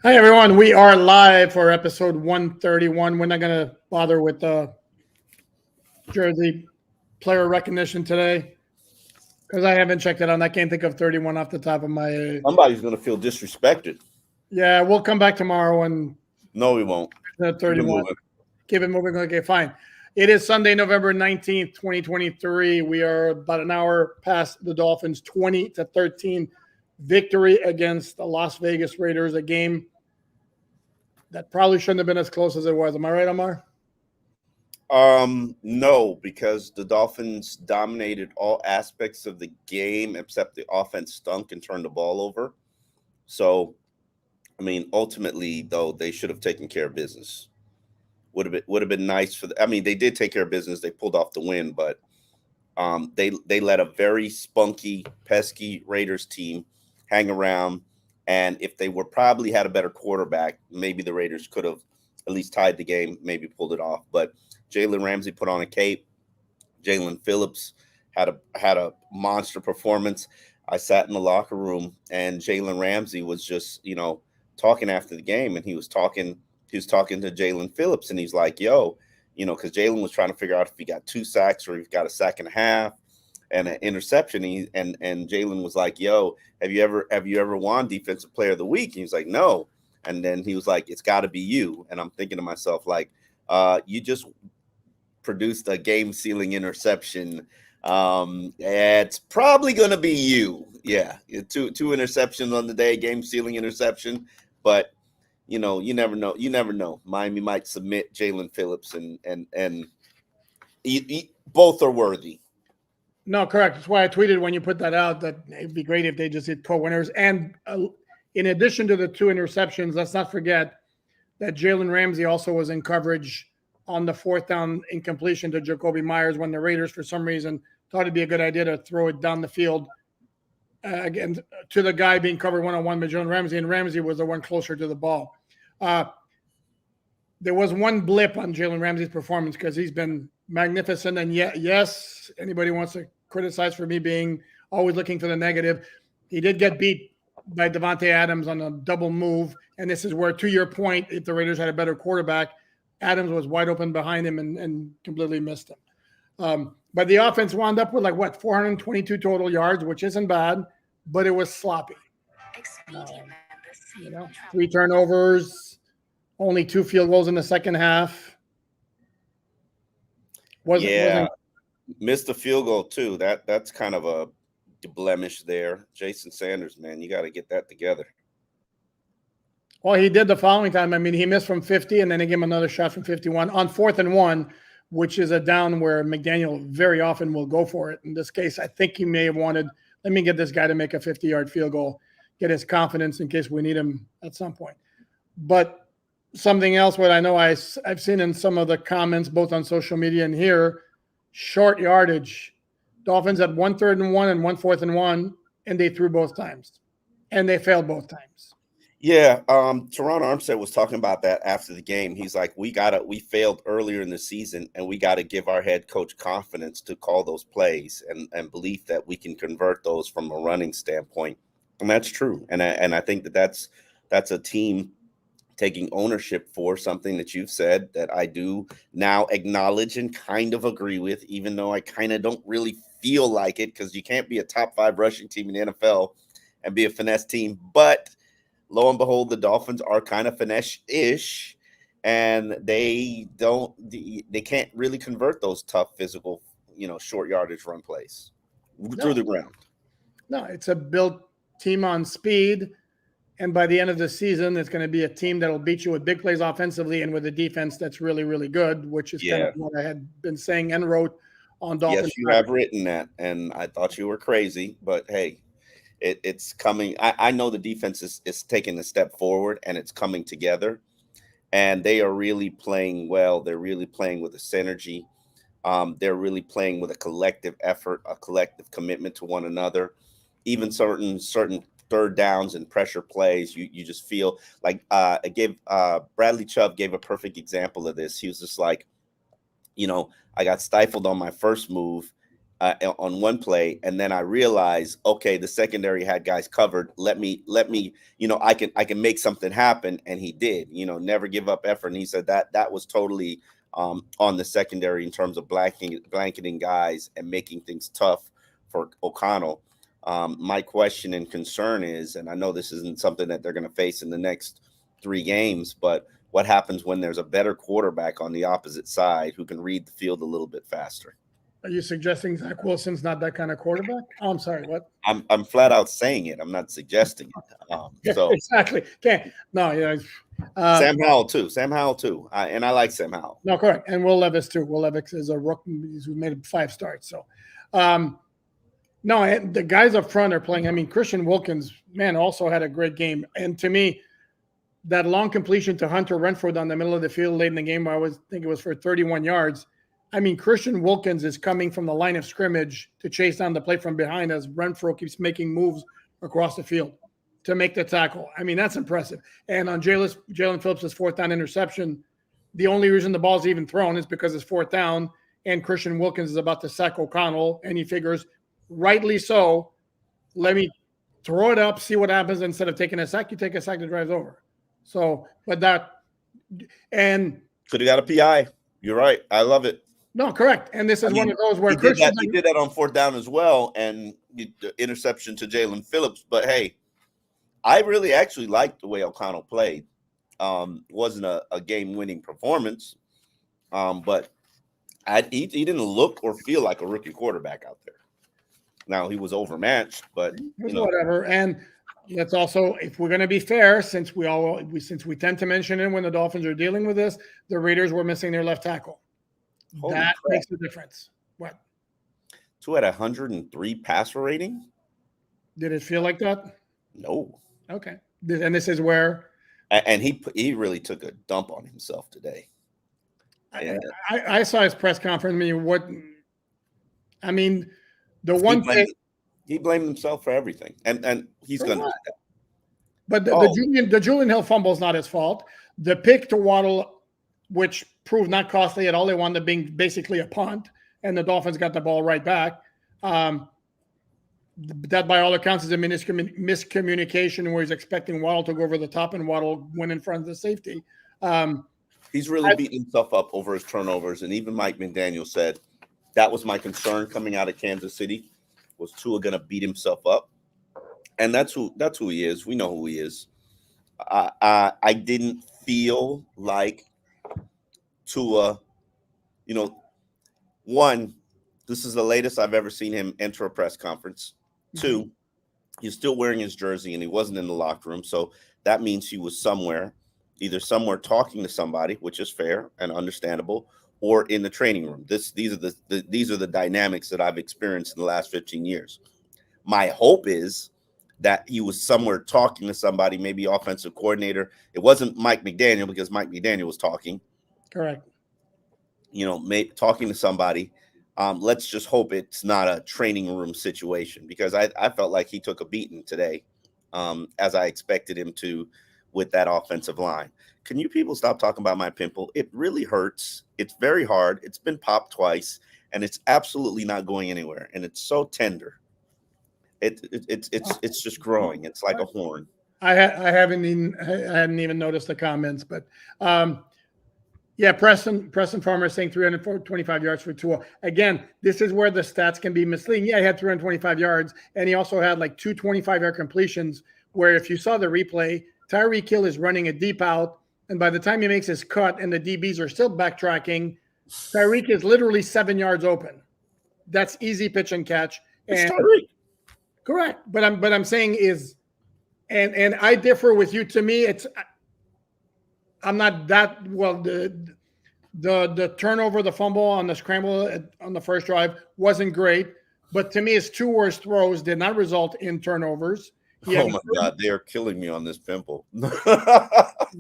Hi, everyone. We are live for episode 131. We're not going to bother with jersey player recognition today because I haven't checked it out. I can't think of 31 off the top of my head. Somebody's going to feel disrespected. Yeah, we'll come back tomorrow and No, we won't. 31. Keep it moving. Okay, fine. It is Sunday, November 19th, 2023. We are about an hour past the Dolphins' 20-13 victory against the Las Vegas Raiders, a game that probably shouldn't have been as close as it was. Am I right, Amar? No, because the Dolphins dominated all aspects of the game except the offense stunk and turned the ball over. So, I mean, ultimately, though, they should have taken care of business. Would have been nice for. They did take care of business. They pulled off the win, but they let a very spunky, pesky Raiders team hang around. And if they were probably had a better quarterback, maybe the Raiders could have at least tied the game, maybe pulled it off. But Jalen Ramsey put on a cape. Jalen Phillips had a monster performance. I sat in the locker room and Jalen Ramsey was just, talking after the game, and he was talking to Jalen Phillips, and he's like, yo, because Jalen was trying to figure out if he got 2 sacks or he got a sack and a half and an interception. And Jalen was like, yo, have you ever won defensive player of the week? And he was like, no. And then he was like, it's got to be you. And I'm thinking to myself, like, you just produced a game-sealing interception. It's probably going to be you. Yeah, two interceptions on the day, game-sealing interception. But, you never know. You never know. Miami might submit Jalen Phillips, and both are worthy. No, correct. That's why I tweeted when you put that out that it'd be great if they just hit 12 winners. And in addition to the 2 interceptions, let's not forget that Jalen Ramsey also was in coverage on the 4th down incompletion to Jacoby Myers when the Raiders, for some reason, thought it'd be a good idea to throw it down the field again to the guy being covered one-on-one by Jalen Ramsey, and Ramsey was the one closer to the ball. There was one blip on Jalen Ramsey's performance because he's been magnificent. And yes, anybody wants to criticize for me being always looking for the negative. He did get beat by Devontae Adams on a double move. And this is where, to your point, if the Raiders had a better quarterback, Adams was wide open behind him and completely missed him. But the offense wound up with 422 total yards, which isn't bad, but it was sloppy. 3 turnovers, only 2 field goals in the second half. Missed the field goal too. That's kind of a blemish there. Jason Sanders, man, you got to get that together. Well, he did the following time. He missed from 50, and then he gave him another shot from 51 on 4th and 1, which is a down where McDaniel very often will go for it. In this case, I think he may have wanted, let me get this guy to make a 50-yard field goal, get his confidence in case we need him at some point. But something else, what I know I've seen in some of the comments, both on social media and here, short yardage. Dolphins had 1 3rd and 1 and 1 4th and 1, and they threw both times, and they failed both times. Yeah, Teron Armstead was talking about that after the game. He's like, we failed earlier in the season, and we got to give our head coach confidence to call those plays and belief that we can convert those from a running standpoint. And that's true. And I think that's a team taking ownership for something that you've said that I do now acknowledge and kind of agree with, even though I kind of don't really feel like it, because you can't be a top 5 rushing team in the NFL and be a finesse team. But lo and behold, the Dolphins are kind of finesse-ish, and they can't really convert those tough physical, short yardage run plays through the ground. No, it's a built team on speed. And by the end of the season, it's going to be a team that will beat you with big plays offensively and with a defense that's really, really good, which is kind of what I had been saying and wrote on Dolphins. Yes, you have written that, and I thought you were crazy, but hey, it's coming. I know the defense is taking a step forward, and it's coming together, and they are really playing well. They're really playing with a synergy. They're really playing with a collective effort, a collective commitment to one another. Even certain 3rd downs and pressure plays, you just feel like Bradley Chubb gave a perfect example of this. He was just like, I got stifled on my first move. on one play, and then I realized, okay, the secondary had guys covered. Let me, I can make something happen, and he did. Never give up effort. And he said that was totally on the secondary in terms of blanketing guys and making things tough for O'Connell. My question and concern is, and I know this isn't something that they're going to face in the next 3 games, but what happens when there's a better quarterback on the opposite side who can read the field a little bit faster? Are you suggesting Zach Wilson's not that kind of quarterback? Oh, I'm sorry, what? I'm flat out saying it. I'm not suggesting it. So exactly. Okay. No, Sam Howell too. And I like Sam Howell. No, correct. And Will Levis too. Will Levis is a rookie who made 5 starts. So, no, the guys up front are playing. I mean, Christian Wilkins, man, also had a great game. And to me, that long completion to Hunter Renfrow down the middle of the field late in the game, I think it was for 31 yards. I mean, Christian Wilkins is coming from the line of scrimmage to chase down the play from behind as Renfrow keeps making moves across the field to make the tackle. I mean, that's impressive. And on Jalen Phillips' 4th down interception, the only reason the ball's even thrown is because it's 4th down and Christian Wilkins is about to sack O'Connell, and he figures, rightly so, let me throw it up, see what happens. Instead of taking a sack, you take a sack that drives over. So, but and could have got a PI. You're right. I love it. No, correct. And this is one of those where he did that on 4th down as well, and the interception to Jalen Phillips. But hey, I really actually liked the way O'Connell played. Wasn't a game-winning performance, but he didn't look or feel like a rookie quarterback out there. Now he was overmatched, but whatever. And let's also, if we're going to be fair, since we tend to mention it when the Dolphins are dealing with this, the Raiders were missing their left tackle. Holy that crap. Makes a difference. What? 2 at 103 passer rating? Did it feel like that? No. Okay. And this is where. And he really took a dump on himself today. I saw his press conference. I mean, the one thing. He blamed himself for everything, and he's going to do that. But the Julian Hill fumble is not his fault. The pick to Waddle, which proved not costly at all, they wound up being basically a punt, and the Dolphins got the ball right back. That, by all accounts, is a miscommunication where he's expecting Waddle to go over the top, and Waddle went in front of the safety. He's really beating himself up over his turnovers, and even Mike McDaniel said that was my concern coming out of Kansas City. Was Tua going to beat himself up? And that's who he is. We know who he is. I didn't feel like Tua, one, this is the latest I've ever seen him enter a press conference. 2, he's still wearing his jersey and he wasn't in the locker room. So that means he was either somewhere talking to somebody, which is fair and understandable, or in the training room. These are the dynamics that I've experienced in the last 15 years. My hope is that he was somewhere talking to somebody, maybe offensive coordinator. It wasn't Mike McDaniel because Mike McDaniel was talking. Correct. Talking to somebody. Let's just hope it's not a training room situation, because I felt like he took a beating today, as I expected him to with that offensive line. Can you people stop talking about my pimple? It really hurts. It's very hard. It's been popped twice, and it's absolutely not going anywhere. And it's so tender. It's just growing. It's like a horn. I hadn't even noticed the comments, but yeah, Preston Farmer saying 325 yards for Tua. Again, this is where the stats can be misleading. Yeah, he had 325 yards, and he also had like 2 25-yard completions where if you saw the replay, Tyreek Hill is running a deep out, and by the time he makes his cut and the DBs are still backtracking, Tyreek is literally 7 yards open. That's easy pitch and catch. It's Tyreek. Correct. But I'm saying is, and I differ with you. To me, I'm not that well. The turnover, the fumble on the scramble on the first drive wasn't great, but to me, his 2 worst throws did not result in turnovers. Oh my God, they are killing me on this pimple.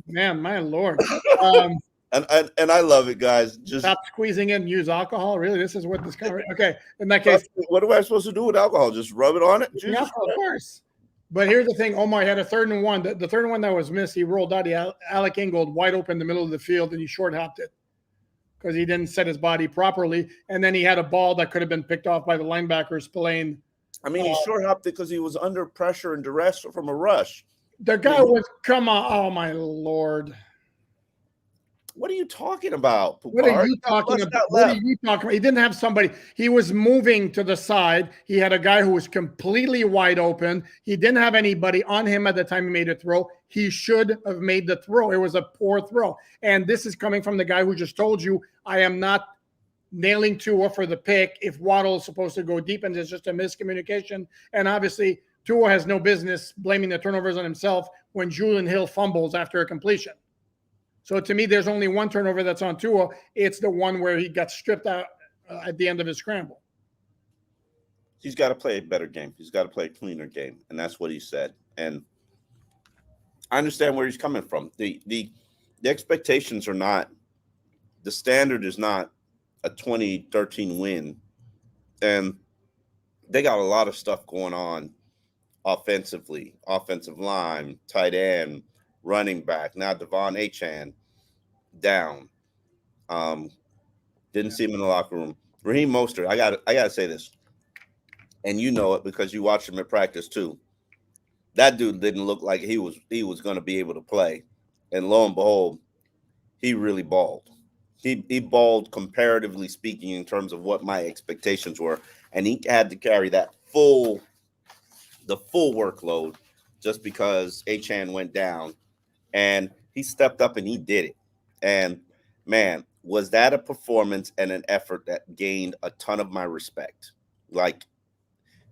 Man, my Lord. And I love it, guys. Just stop squeezing in, use alcohol. Really, this is what this kind of okay. In that case, what am I supposed to do with alcohol? Just rub it on it? Yeah, of course. But here's the thing: Omar had a 3rd and 1. The 3rd and 1 that was missed, he rolled out. Alec Ingold wide open in the middle of the field, and he short hopped it. because he didn't set his body properly. And then he had a ball that could have been picked off by the linebacker Spillane. I mean, he short hopped it because he was under pressure and duress from a rush. The guy was, come on, oh my Lord. What are you talking about, Pupar? What are you talking about? What are you talking about? He didn't have somebody. He was moving to the side. He had a guy who was completely wide open. He didn't have anybody on him at the time he made a throw. He should have made the throw. It was a poor throw. And this is coming from the guy who just told you, I am not nailing Tua for the pick if Waddle is supposed to go deep, and there's just a miscommunication. And obviously, Tua has no business blaming the turnovers on himself when Julian Hill fumbles after a completion. So to me, there's only one turnover that's on Tua. It's the one where he got stripped out at the end of his scramble. He's got to play a better game. He's got to play a cleaner game, and that's what he said. And I understand where he's coming from. The expectations are not – the standard is not a 2013 win. And they got a lot of stuff going on offensively, offensive line, tight end, running back. Now Devon Achane down. Didn't see him in the locker room. Raheem Mostert, I gotta say this, and you know it because you watched him at practice too. That dude didn't look like he was going to be able to play, and lo and behold, he really balled. He balled comparatively speaking in terms of what my expectations were, and he had to carry the full workload just because Achane went down. And he stepped up and he did it. And, man, was that a performance and an effort that gained a ton of my respect? Like,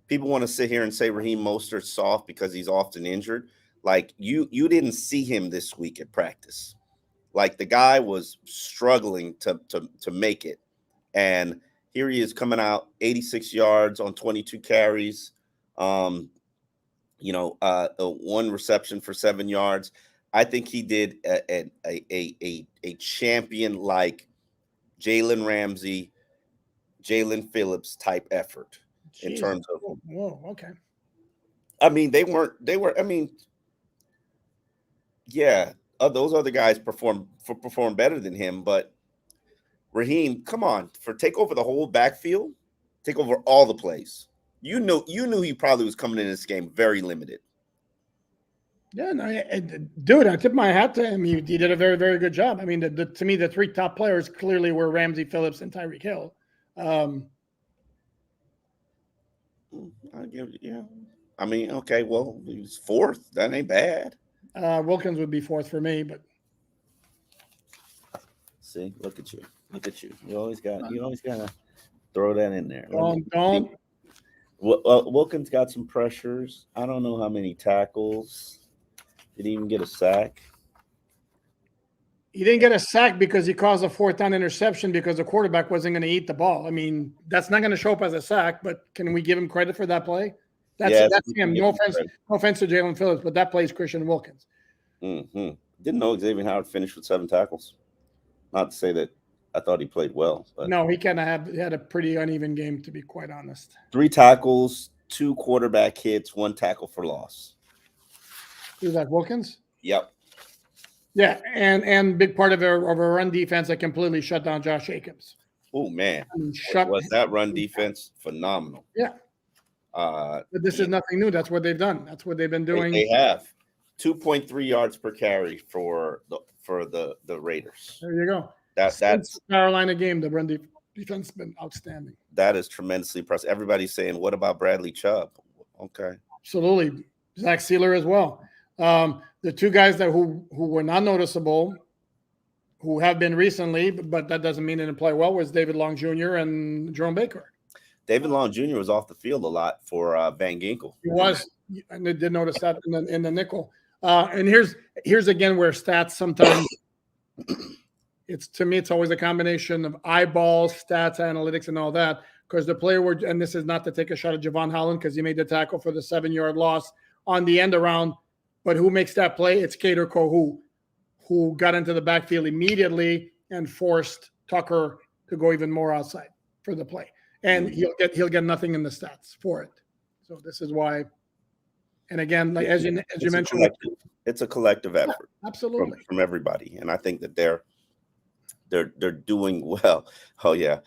people want to sit here and say Raheem Mostert's soft because he's often injured. Like, you didn't see him this week at practice. Like, the guy was struggling to make it. And here he is coming out 86 yards on 22 carries, one reception for 7 yards. I think he did a champion like Jalen Ramsey, Jalen Phillips type effort in terms of. Whoa, okay. I mean, those other guys perform better than him, but Raheem, come on, take over the whole backfield, take over all the plays. You knew he probably was coming in this game very limited. Yeah, no, dude, I tip my hat to him. He did a very, very good job. I mean, to me, the three top players clearly were Ramsey, Phillips, and Tyreek Hill. I'll give it, yeah. I mean, okay, well, he was fourth. That ain't bad. Wilkins would be fourth for me, but see, look at you. You always gotta throw that in there. Don't. Wilkins got some pressures. I don't know how many tackles. Did he even get a sack? He didn't get a sack because he caused a fourth down interception because the quarterback wasn't going to eat the ball. I mean, that's not going to show up as a sack, but can we give him credit for that play? That's him. No offense to Jalen Phillips, but that play is Christian Wilkins. Mm-hmm. Didn't know Xavier Howard finished with 7 tackles. Not to say that I thought he played well. But no, he had a pretty uneven game, to be quite honest. 3 tackles, 2 quarterback hits, 1 tackle for loss. Who's that, Wilkins? Yep. Yeah, and big part of a run defense that completely shut down Josh Jacobs. Oh, man. Was that run defense phenomenal? Yeah. But this is nothing new. That's what they've done. That's what they've been doing. They have 2.3 yards per carry for the Raiders. There you go. That's Carolina game. The run defense has been outstanding. That is tremendously impressive. Everybody's saying, what about Bradley Chubb? Okay. Absolutely. Zach Sealer as well. The 2 guys who were not noticeable, who have been recently, but that doesn't mean they didn't play well, was David Long Jr. and Jerome Baker. David Long Jr. was off the field a lot for Van Ginkel. He was, and they did notice that in the nickel. And here's again where stats sometimes it's always a combination of eyeballs, stats, analytics, and all that. Because the player and this is not to take a shot at Javon Holland because he made the tackle for the 7-yard loss on the end around. But who makes that play? It's Kader Kohu, who got into the backfield immediately and forced Tucker to go even more outside for the play. And he'll get nothing in the stats for it. So this is why. And again, like as you mentioned, it's a collective effort. Absolutely from everybody, and I think that they're they're doing well. Oh yeah,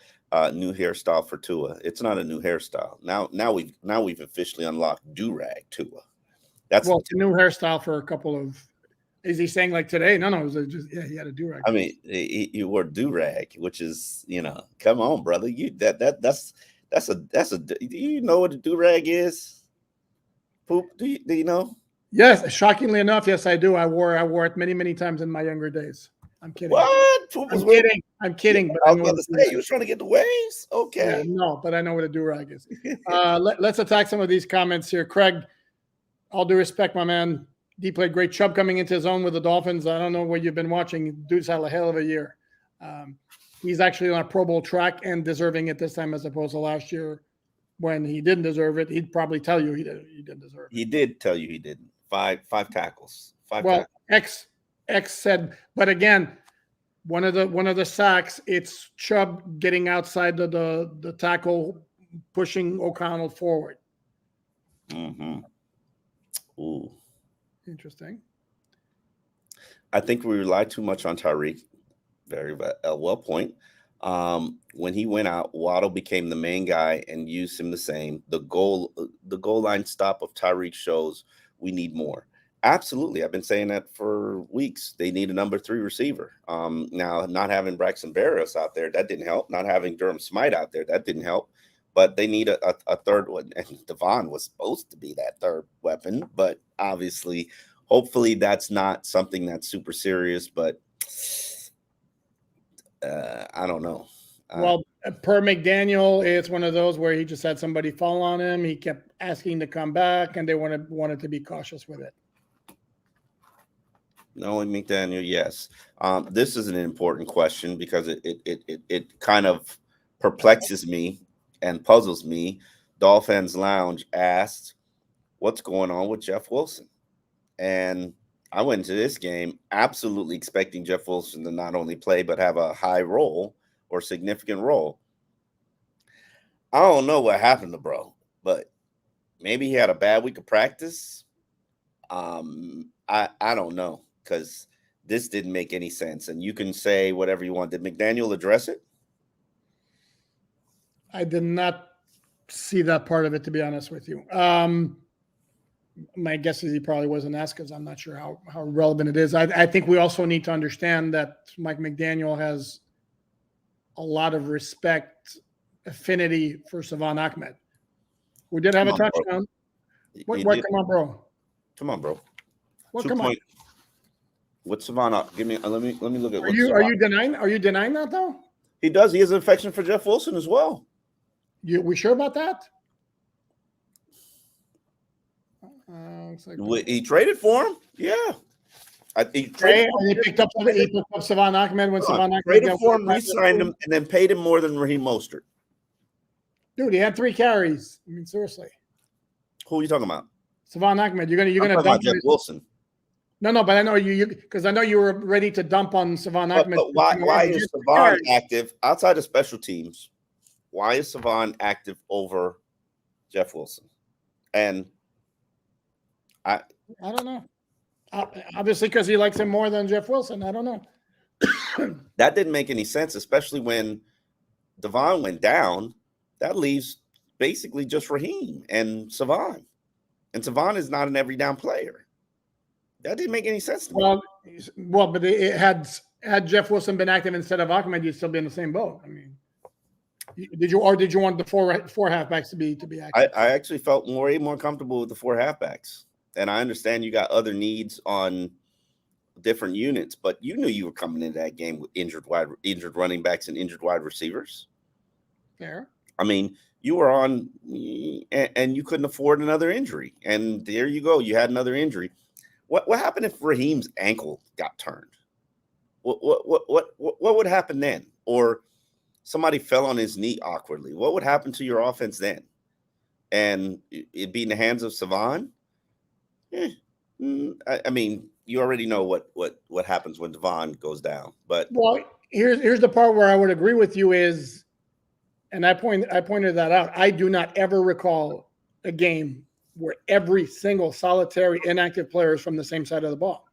new hairstyle for Tua. It's not a new hairstyle. Now we've officially unlocked do-rag Tua. That's Well, it's a new hairstyle for a couple of. Is he saying like today? No, it was just he had a do-rag. I mean, you wore do-rag, which is, come on, brother. That's a do you know what a do-rag is? Poop, do you know? Yes, shockingly enough, yes, I do. I wore it many times in my younger days. I'm kidding. What? Poop I'm kidding. I'm kidding. But I was about to say you was trying to get the waves. Okay. Yeah, no, but I know what a do-rag is. Let's attack some of these comments here. Craig, all due respect, my man. D played great. Chubb coming into his own with the Dolphins. I don't know what you've been watching. Dude's had a hell of a year. He's actually on a Pro Bowl track and deserving it this time as opposed to last year when he didn't deserve it. He'd probably tell you he didn't deserve it. He did tell you he didn't. Five tackles. Well, X said, but again, one of the sacks, it's Chubb getting outside the tackle, pushing O'Connell forward. Mm-hmm. Ooh. Interesting. I think we rely too much on Tyreek. Very well point. When he went out, Waddle became the main guy and used him the same. The goal line stop of Tyreek shows we need more. Absolutely. I've been saying that for weeks. They need a number 3 receiver. Now, not having Braxton Berrios out there, that didn't help. Not having Durham Smythe out there, that didn't help. But they need a third one. And Devon was supposed to be that third weapon. But obviously, hopefully that's not something that's super serious. But I don't know. Well, per McDaniel, it's one of those where he just had somebody fall on him. He kept asking to come back, and they wanted to be cautious with it. Knowing McDaniel, yes. This is an important question because it kind of perplexes me and puzzles me. Dolphins Lounge asked, what's going on with Jeff Wilson? And I went into this game absolutely expecting Jeff Wilson to not only play, but have a high role or significant role. I don't know what happened to bro, but maybe he had a bad week of practice. I don't know, because this didn't make any sense. And you can say whatever you want. Did McDaniel address it? I did not see that part of it, to be honest with you. My guess is he probably wasn't asked because I'm not sure how relevant it is. I think we also need to understand that Mike McDaniel has a lot of respect, affinity for Savon Ahmed, who did have a touchdown. What? Come on, bro. Come on, bro. What? Come on. What's Savon? Give me. Let me look at. Are you denying? Are you denying that though? He does. He has an affection for Jeff Wilson as well. We sure about that? He traded for him. Yeah. He picked up Savon Ahmed when Savon Ahmed traded for him, re-signed him, and then paid him more than Raheem Mostert. Dude, he had 3 carries. I mean, seriously. Who are you talking about? Savon Ahmed. You're gonna dump Jeff Wilson. No, but I know you because I know you were ready to dump on Savon Ahmed. But why is Savon active outside of special teams? Why is Savon active over Jeff Wilson? And I don't know. Obviously, because he likes him more than Jeff Wilson. I don't know. That didn't make any sense, especially when Devon went down. That leaves basically just Raheem and Savon. And Savon is not an every down player. That didn't make any sense to me. Well, but it had Jeff Wilson been active instead of Ahmed, you'd still be in the same boat. I mean, did you want the four halfbacks to be active? I actually felt way more comfortable with the 4 halfbacks. And I understand you got other needs on different units, but you knew you were coming into that game with injured running backs and injured wide receivers. Fair. I mean, you were on, and you couldn't afford another injury. And there you go. You had another injury. What happened if Raheem's ankle got turned? What would happen then? Or somebody fell on his knee awkwardly. What would happen to your offense then? And it'd be in the hands of Savon? I mean, you already know what happens when Devon goes down. But here's the part where I would agree with you is, and I pointed that out. I do not ever recall a game where every single solitary inactive player is from the same side of the ball.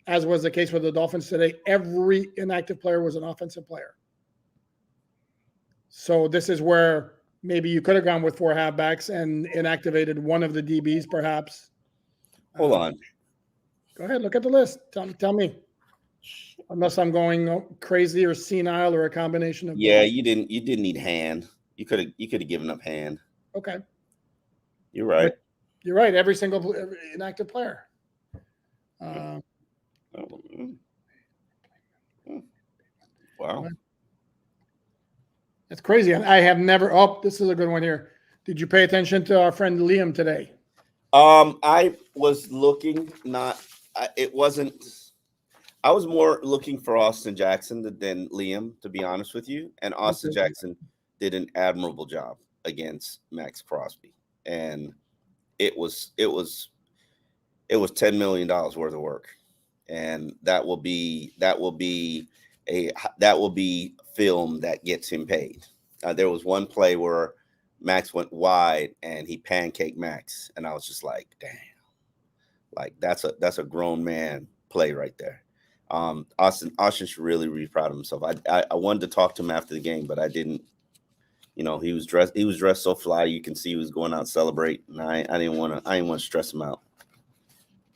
as was the case with the Dolphins today, every inactive player was an offensive player. So this is where maybe you could have gone with 4 halfbacks and inactivated one of the DBs, perhaps. Hold on. Go ahead, look at the list. Tell me. Unless I'm going crazy or senile or a combination of Yeah, both. you didn't need hand. You could have given up hand. Okay. You're right. But you're right. Every inactive player. Wow. That's crazy. I have never. Oh, this is a good one here. Did you pay attention to our friend Liam today? I was looking. It wasn't. I was more looking for Austin Jackson than Liam, to be honest with you. And Austin Jackson did an admirable job against Max Crosby, and it was $10 million worth of work, and that will be film that gets him paid. There was one play where Max went wide and he pancaked Max, and I was just like, damn, like that's a grown man play right there. Austin should really be proud of himself. I wanted to talk to him after the game, but I didn't. You know, he was dressed so fly. You can see he was going out and celebrate, and I didn't want to stress him out.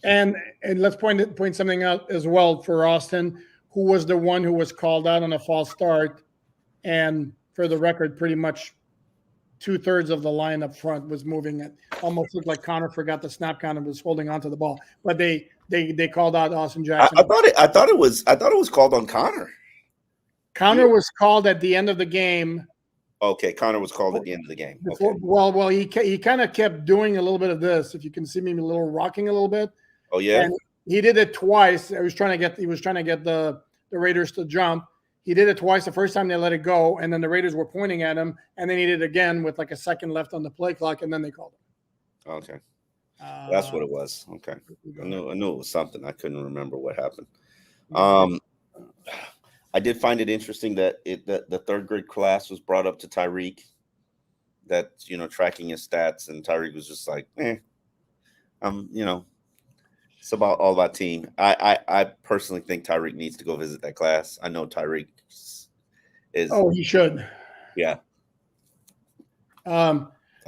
And let's point something out as well for Austin, who was the one who was called out on a false start, and for the record, pretty much 2/3 of the line up front was moving. It almost looked like Connor forgot the snap count and was holding onto the ball. But they called out Austin Jackson. I thought it was called on Connor. Connor was called at the end of the game. Okay, Connor was called at the end of the game. Before, okay. Well, he kind of kept doing a little bit of this. If you can see me a little rocking a little bit. Oh yeah. And he did it twice. He was trying to get the Raiders to jump. He did it twice. The first time they let it go, and then the Raiders were pointing at him, and then he did it again with like a second left on the play clock, and then they called him. Okay. That's what it was. Okay. I knew it was something. I couldn't remember what happened. I did find it interesting that the third grade class was brought up to Tyreek, that, you know, tracking his stats, and Tyreek was just like, you know, it's all about team. I personally think Tyreek needs to go visit that class. I know Tyreek is. Oh, he should. Yeah. I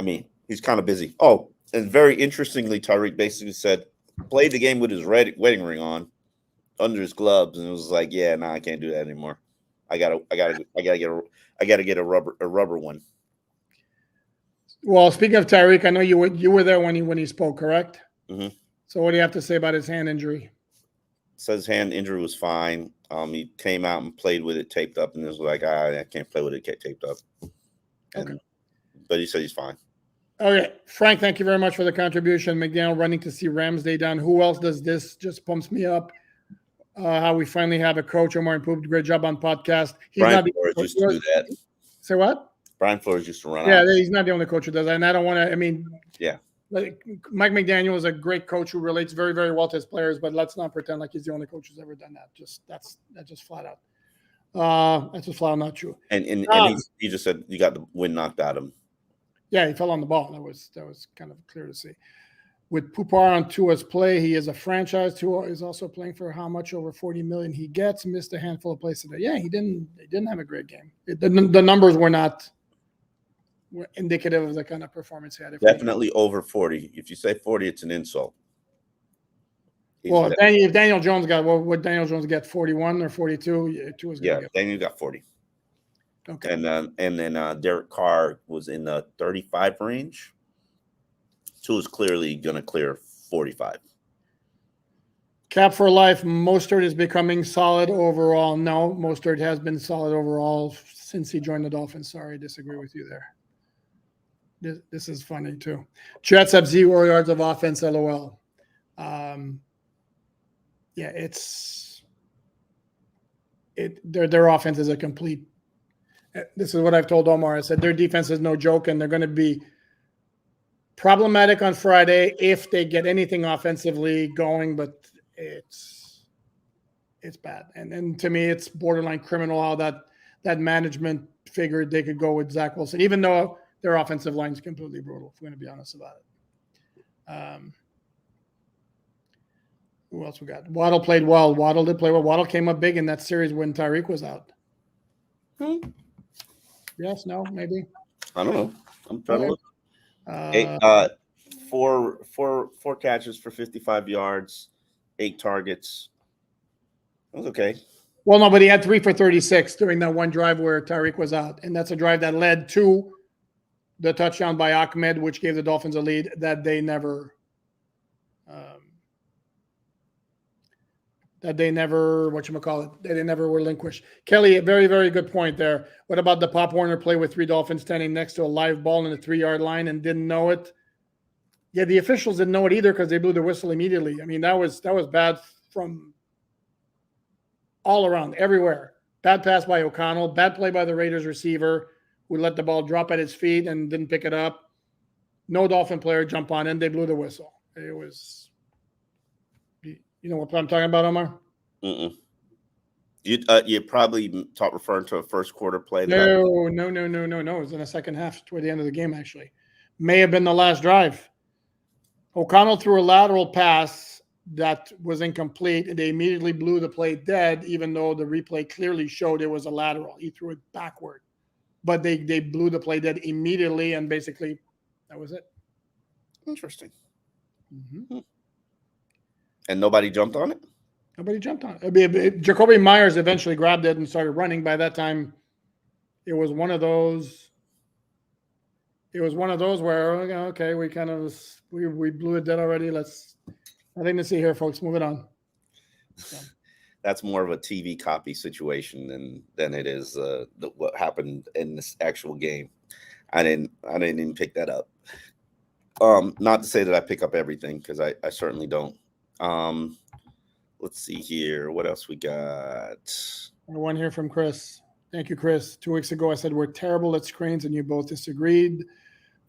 mean, he's kind of busy. Oh, and very interestingly, Tyreek basically said, played the game with his wedding ring on under his gloves, and it was like, yeah, no, I can't do that anymore. I gotta get a rubber one. Well, speaking of Tyreek, I know you were there when he spoke, correct? Mm-hmm. So what do you have to say about his hand injury? Says his hand injury was fine. He came out and played with it taped up, and it was like, I can't play with it taped up. Okay. But he said he's fine. Okay, Frank, thank you very much for the contribution. McDaniel running to see Ramsday down. Who else does this? Just pumps me up. How we finally have a coach. Omar and Poop, great job on podcast. Brian Flores used to do that. Say what? Brian Flores used to run out. Yeah, he's not the only coach who does that. And I don't want to, I mean, yeah. Mike McDaniel is a great coach who relates very, very well to his players, but let's not pretend like he's the only coach who's ever done that. That's just flat out. That's just flat out not true. And he just said you got the wind knocked out of him. Yeah, he fell on the ball. That was kind of clear to see. With Pupar on Tua's play, he is a franchise. Tua is also playing for how much over $40 million he gets. Missed a handful of plays today. Yeah, he didn't have a great game. The numbers were indicative of the kind of performance he had. Definitely over 40. If you say 40, it's an insult. Well, if Daniel Jones got, what would Daniel Jones get? 41 or 42? Daniel got 40. Okay. And then Derek Carr was in the 35 range. Tua is clearly going to clear 45. Cap for life. Mostert is becoming solid overall. No, Mostert has been solid overall since he joined the Dolphins. Sorry, I disagree with you there. This is funny too. Jets have 0 yards of offense. LOL. Their offense is a complete. This is what I've told Omar. I said their defense is no joke, and they're going to be problematic on Friday if they get anything offensively going. But it's bad, and to me, it's borderline criminal how that management figured they could go with Zach Wilson, even though their offensive line is completely brutal. If we're going to be honest about it. Who else we got? Waddle played well. Waddle did play well. Waddle came up big in that series when Tyreek was out. Yes, no, maybe. I don't know. I'm trying to look. Uh, 4 catches for 55 yards, 8 targets. That was okay. well, no, but he had 3 for 36 during that one drive where Tyreek was out, and that's a drive that led to the touchdown by Ahmed, which gave the Dolphins a lead that they never relinquished. Kelly, a very, very good point there. What about the Pop Warner play with 3 Dolphins standing next to a live ball in the 3-yard line and didn't know it? Yeah, the officials didn't know it either because they blew the whistle immediately. I mean, that was bad from all around, everywhere. Bad pass by O'Connell, bad play by the Raiders receiver who let the ball drop at his feet and didn't pick it up. No Dolphin player jump on, and they blew the whistle. It was, you know what I'm talking about, Omar? Mm-mm. You probably referring to a first quarter play. No. It was in the second half toward the end of the game, actually. May have been the last drive. O'Connell threw a lateral pass that was incomplete, and they immediately blew the play dead, even though the replay clearly showed it was a lateral. He threw it backward. But they blew the play dead immediately, and basically that was it. Interesting. Mm-hmm. And nobody jumped on it? Nobody jumped on it. Jacoby Myers eventually grabbed it and started running. By that time, it was one of those. It was one of those where, okay, we kind of we blew it dead already. Nothing to see here, folks. Move it on. So. That's more of a TV copy situation than it is what happened in this actual game. I didn't even pick that up. Not to say that I pick up everything, because I certainly don't. Let's see here. What else we got? One here from Chris. Thank you, Chris. 2 weeks ago, I said we're terrible at screens, and you both disagreed.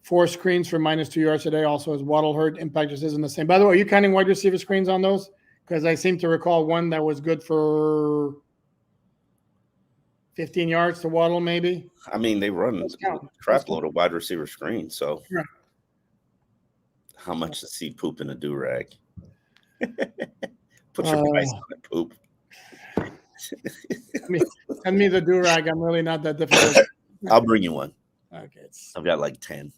4 screens for -2 yards today. Also, as Waddle hurt, impact just isn't the same. By the way, are you counting wide receiver screens on those? Because I seem to recall one that was good for 15 yards to Waddle, maybe. I mean, they run a crap load of wide receiver screens. So, How much does he poop in a do-rag? Put your price on it, poop. Send me the do-rag. I'm really not that difficult. I'll bring you one. Okay. I've got like 10.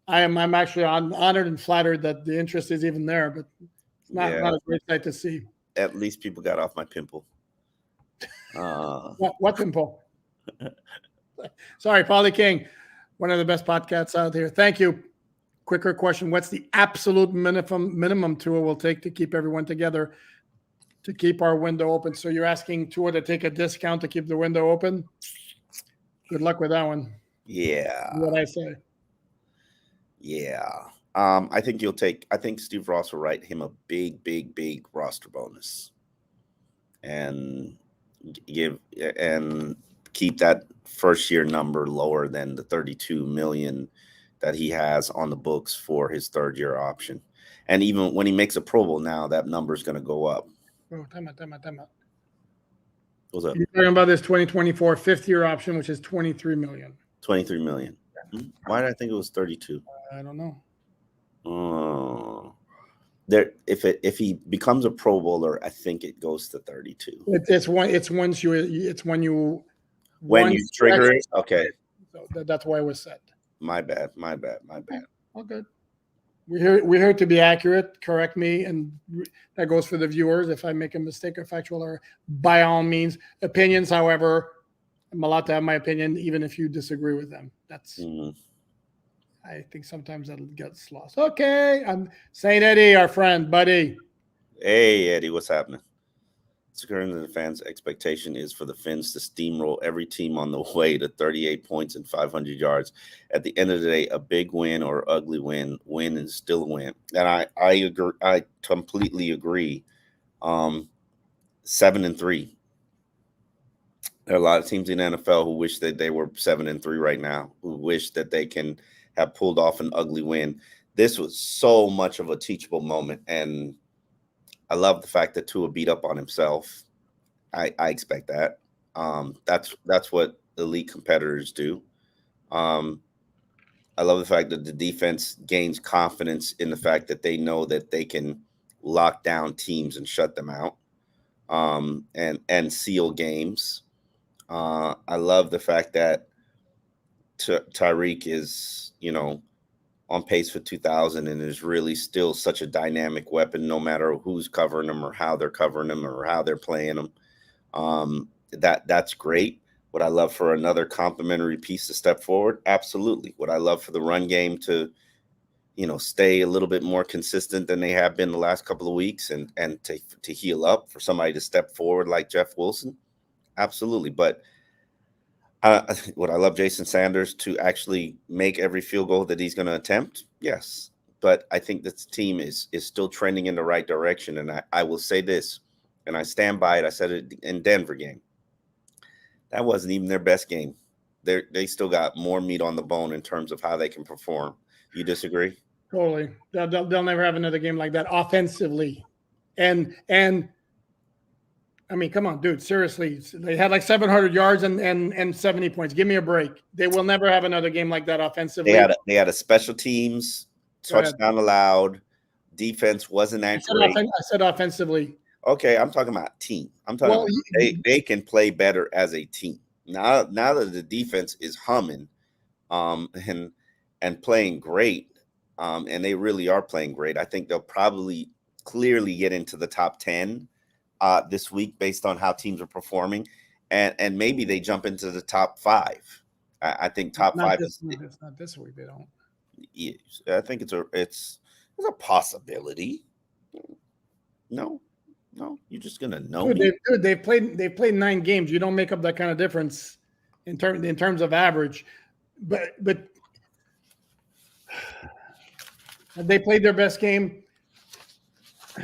I'm actually honored and flattered that the interest is even there, but it's not a great sight to see. At least people got off my pimple. What pimple? Sorry, Paulie King, one of the best podcasts out there. Thank you. Quicker question: what's the absolute minimum Tua will take to keep everyone together, to keep our window open? So you're asking Tua to take a discount to keep the window open? Good luck with that one. Yeah. What I say. Yeah. I think Steve Ross will write him a big roster bonus and keep that first year number lower than the $32 million that he has on the books for his 3rd year option. And even when he makes a Pro Bowl now, that number is going to go up. Oh, time out. What's up? You're talking about this 2024 5th year option, which is $23 million. $23 million. Why did I think it was 32? I don't know. If he becomes a Pro Bowler, I think it goes to 32. It's when you trigger it. Okay, so that's why it was set. My bad. All good. We're here to be accurate. Correct me, and that goes for the viewers. If I make a mistake or factual error, by all means. Opinions, however, I'm allowed to have my opinion, even if you disagree with them. That's. I think sometimes that gets lost. Okay, I'm Saint Eddie, our friend, buddy. Hey, Eddie, what's happening? Currently, the fans' expectation is for the Finns to steamroll every team on the way to 38 points and 500 yards. At the end of the day, a big win or ugly win is still a win. And I agree. I completely agree. 7-3. There are a lot of teams in the NFL who wish that they were 7-3 right now, who wish that they can have pulled off an ugly win. This was so much of a teachable moment, and I love the fact that Tua beat up on himself. I expect that. That's what elite competitors do. I love the fact that the defense gains confidence in the fact that they know that they can lock down teams and shut them out, and seal games. I love the fact that Tyreek is, on pace for 2,000 and is really still such a dynamic weapon, no matter who's covering him or how they're covering him or how they're playing him. That's great. Would I love for another complementary piece to step forward? Absolutely. Would I love for the run game to, stay a little bit more consistent than they have been the last couple of weeks and to heal up, for somebody to step forward like Jeff Wilson? Absolutely. But would I love Jason Sanders to actually make every field goal that he's going to attempt? Yes. But I think this team is still trending in the right direction. And I will say this, and I stand by it. I said it in Denver game. That wasn't even their best game. They still got more meat on the bone in terms of how they can perform. You disagree? Totally. They'll never have another game like that offensively. And I mean, come on, dude. Seriously, they had like 700 yards and 70 points. Give me a break. They will never have another game like that offensively. They had a special teams touchdown allowed. Defense wasn't that great. I said offensively. Okay, I'm talking about team. I'm talking about they can play better as a team. Now that the defense is humming, and playing great, and they really are playing great. I think they'll probably clearly get into the top 10 this week based on how teams are performing, and maybe they jump into the top 5. I think top 5 is not this week. They don't. Yeah, I think it's a possibility. No, you're just gonna know. Dude, they've played 9 games. You don't make up that kind of difference in terms of average, but they played their best game.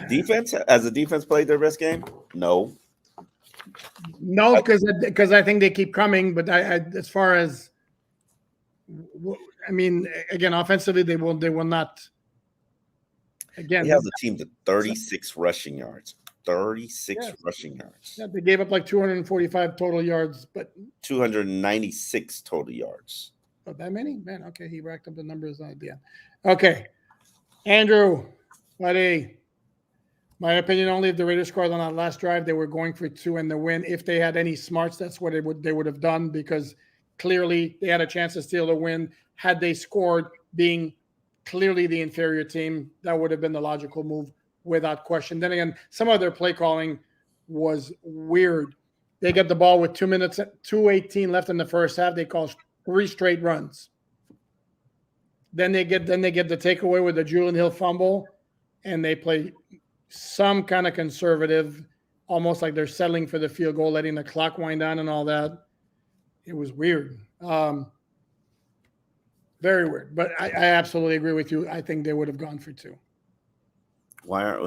Defense played their best game? No, because I think they keep coming. But as far as, I mean, again, offensively, they will not. Again, he has a team to 36 rushing yards. 36 rushing yards. Yeah, they gave up like 245 total yards, but 296 total yards. Oh, that many? Man, okay, he racked up the numbers at the end. Okay, Andrew, buddy. My opinion, only if the Raiders scored on that last drive, they were going for 2 and the win. If they had any smarts, that's what they would have done, because clearly they had a chance to steal the win. Had they scored, being clearly the inferior team, that would have been the logical move without question. Then again, some of their play calling was weird. They get the ball with 2 minutes, 2:18 left in the first half. They call 3 straight runs. Then they get the takeaway with the Julian Hill fumble, and they play some kind of conservative, almost like they're settling for the field goal, letting the clock wind down and all that. It was weird. Very weird. But I absolutely agree with you. I think they would have gone for 2.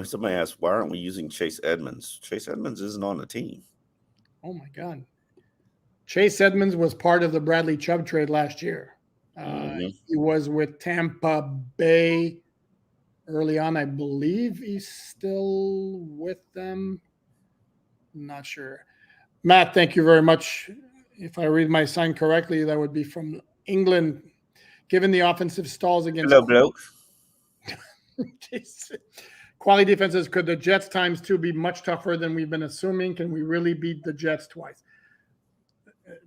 Somebody asked, why aren't we using Chase Edmonds? Chase Edmonds isn't on the team. Oh my God. Chase Edmonds was part of the Bradley Chubb trade last year. He was with Tampa Bay early on. I believe he's still with them. I'm not sure. Matt, thank you very much. If I read my sign correctly, that would be from England. Given the offensive stalls against quality defenses, could the Jets times 2 be much tougher than we've been assuming? Can we really beat the Jets twice?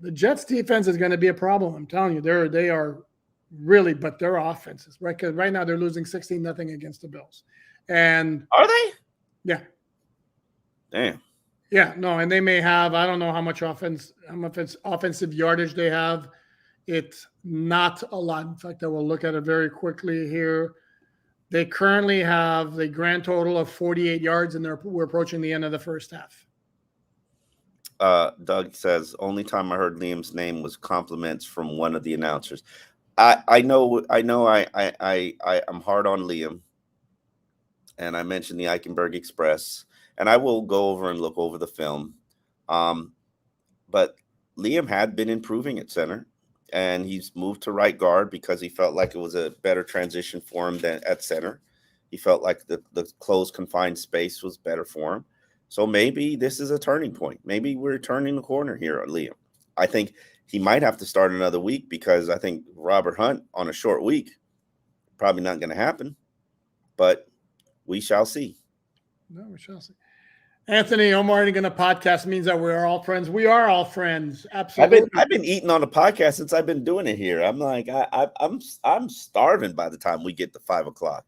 The Jets defense is going to be a problem. I'm telling you, they are really, but their offenses, right? Because right now they're losing 16-0 against the Bills. And are they? Yeah. Damn. Yeah, no, and they may have, I don't know how much offensive yardage they have. It's not a lot. In fact, I will look at it very quickly here. They currently have the grand total of 48 yards, and we're approaching the end of the first half. Doug says, only time I heard Liam's name was compliments from one of the announcers. I'm hard on Liam, and I mentioned the Eichenberg Express, and I will go over and look over the film. But Liam had been improving at center, and he's moved to right guard because he felt like it was a better transition for him than at center. He felt like the closed, confined space was better for him. So maybe this is a turning point. Maybe we're turning the corner here on Liam. I think he might have to start another week because I think Robert Hunt on a short week, probably not going to happen. But we shall see. No, we shall see. Anthony, Omar going to podcast means that we're all friends. We are all friends. Absolutely. I've been eating on the podcast since I've been doing it here. I'm like, I'm starving by the time we get to 5 o'clock.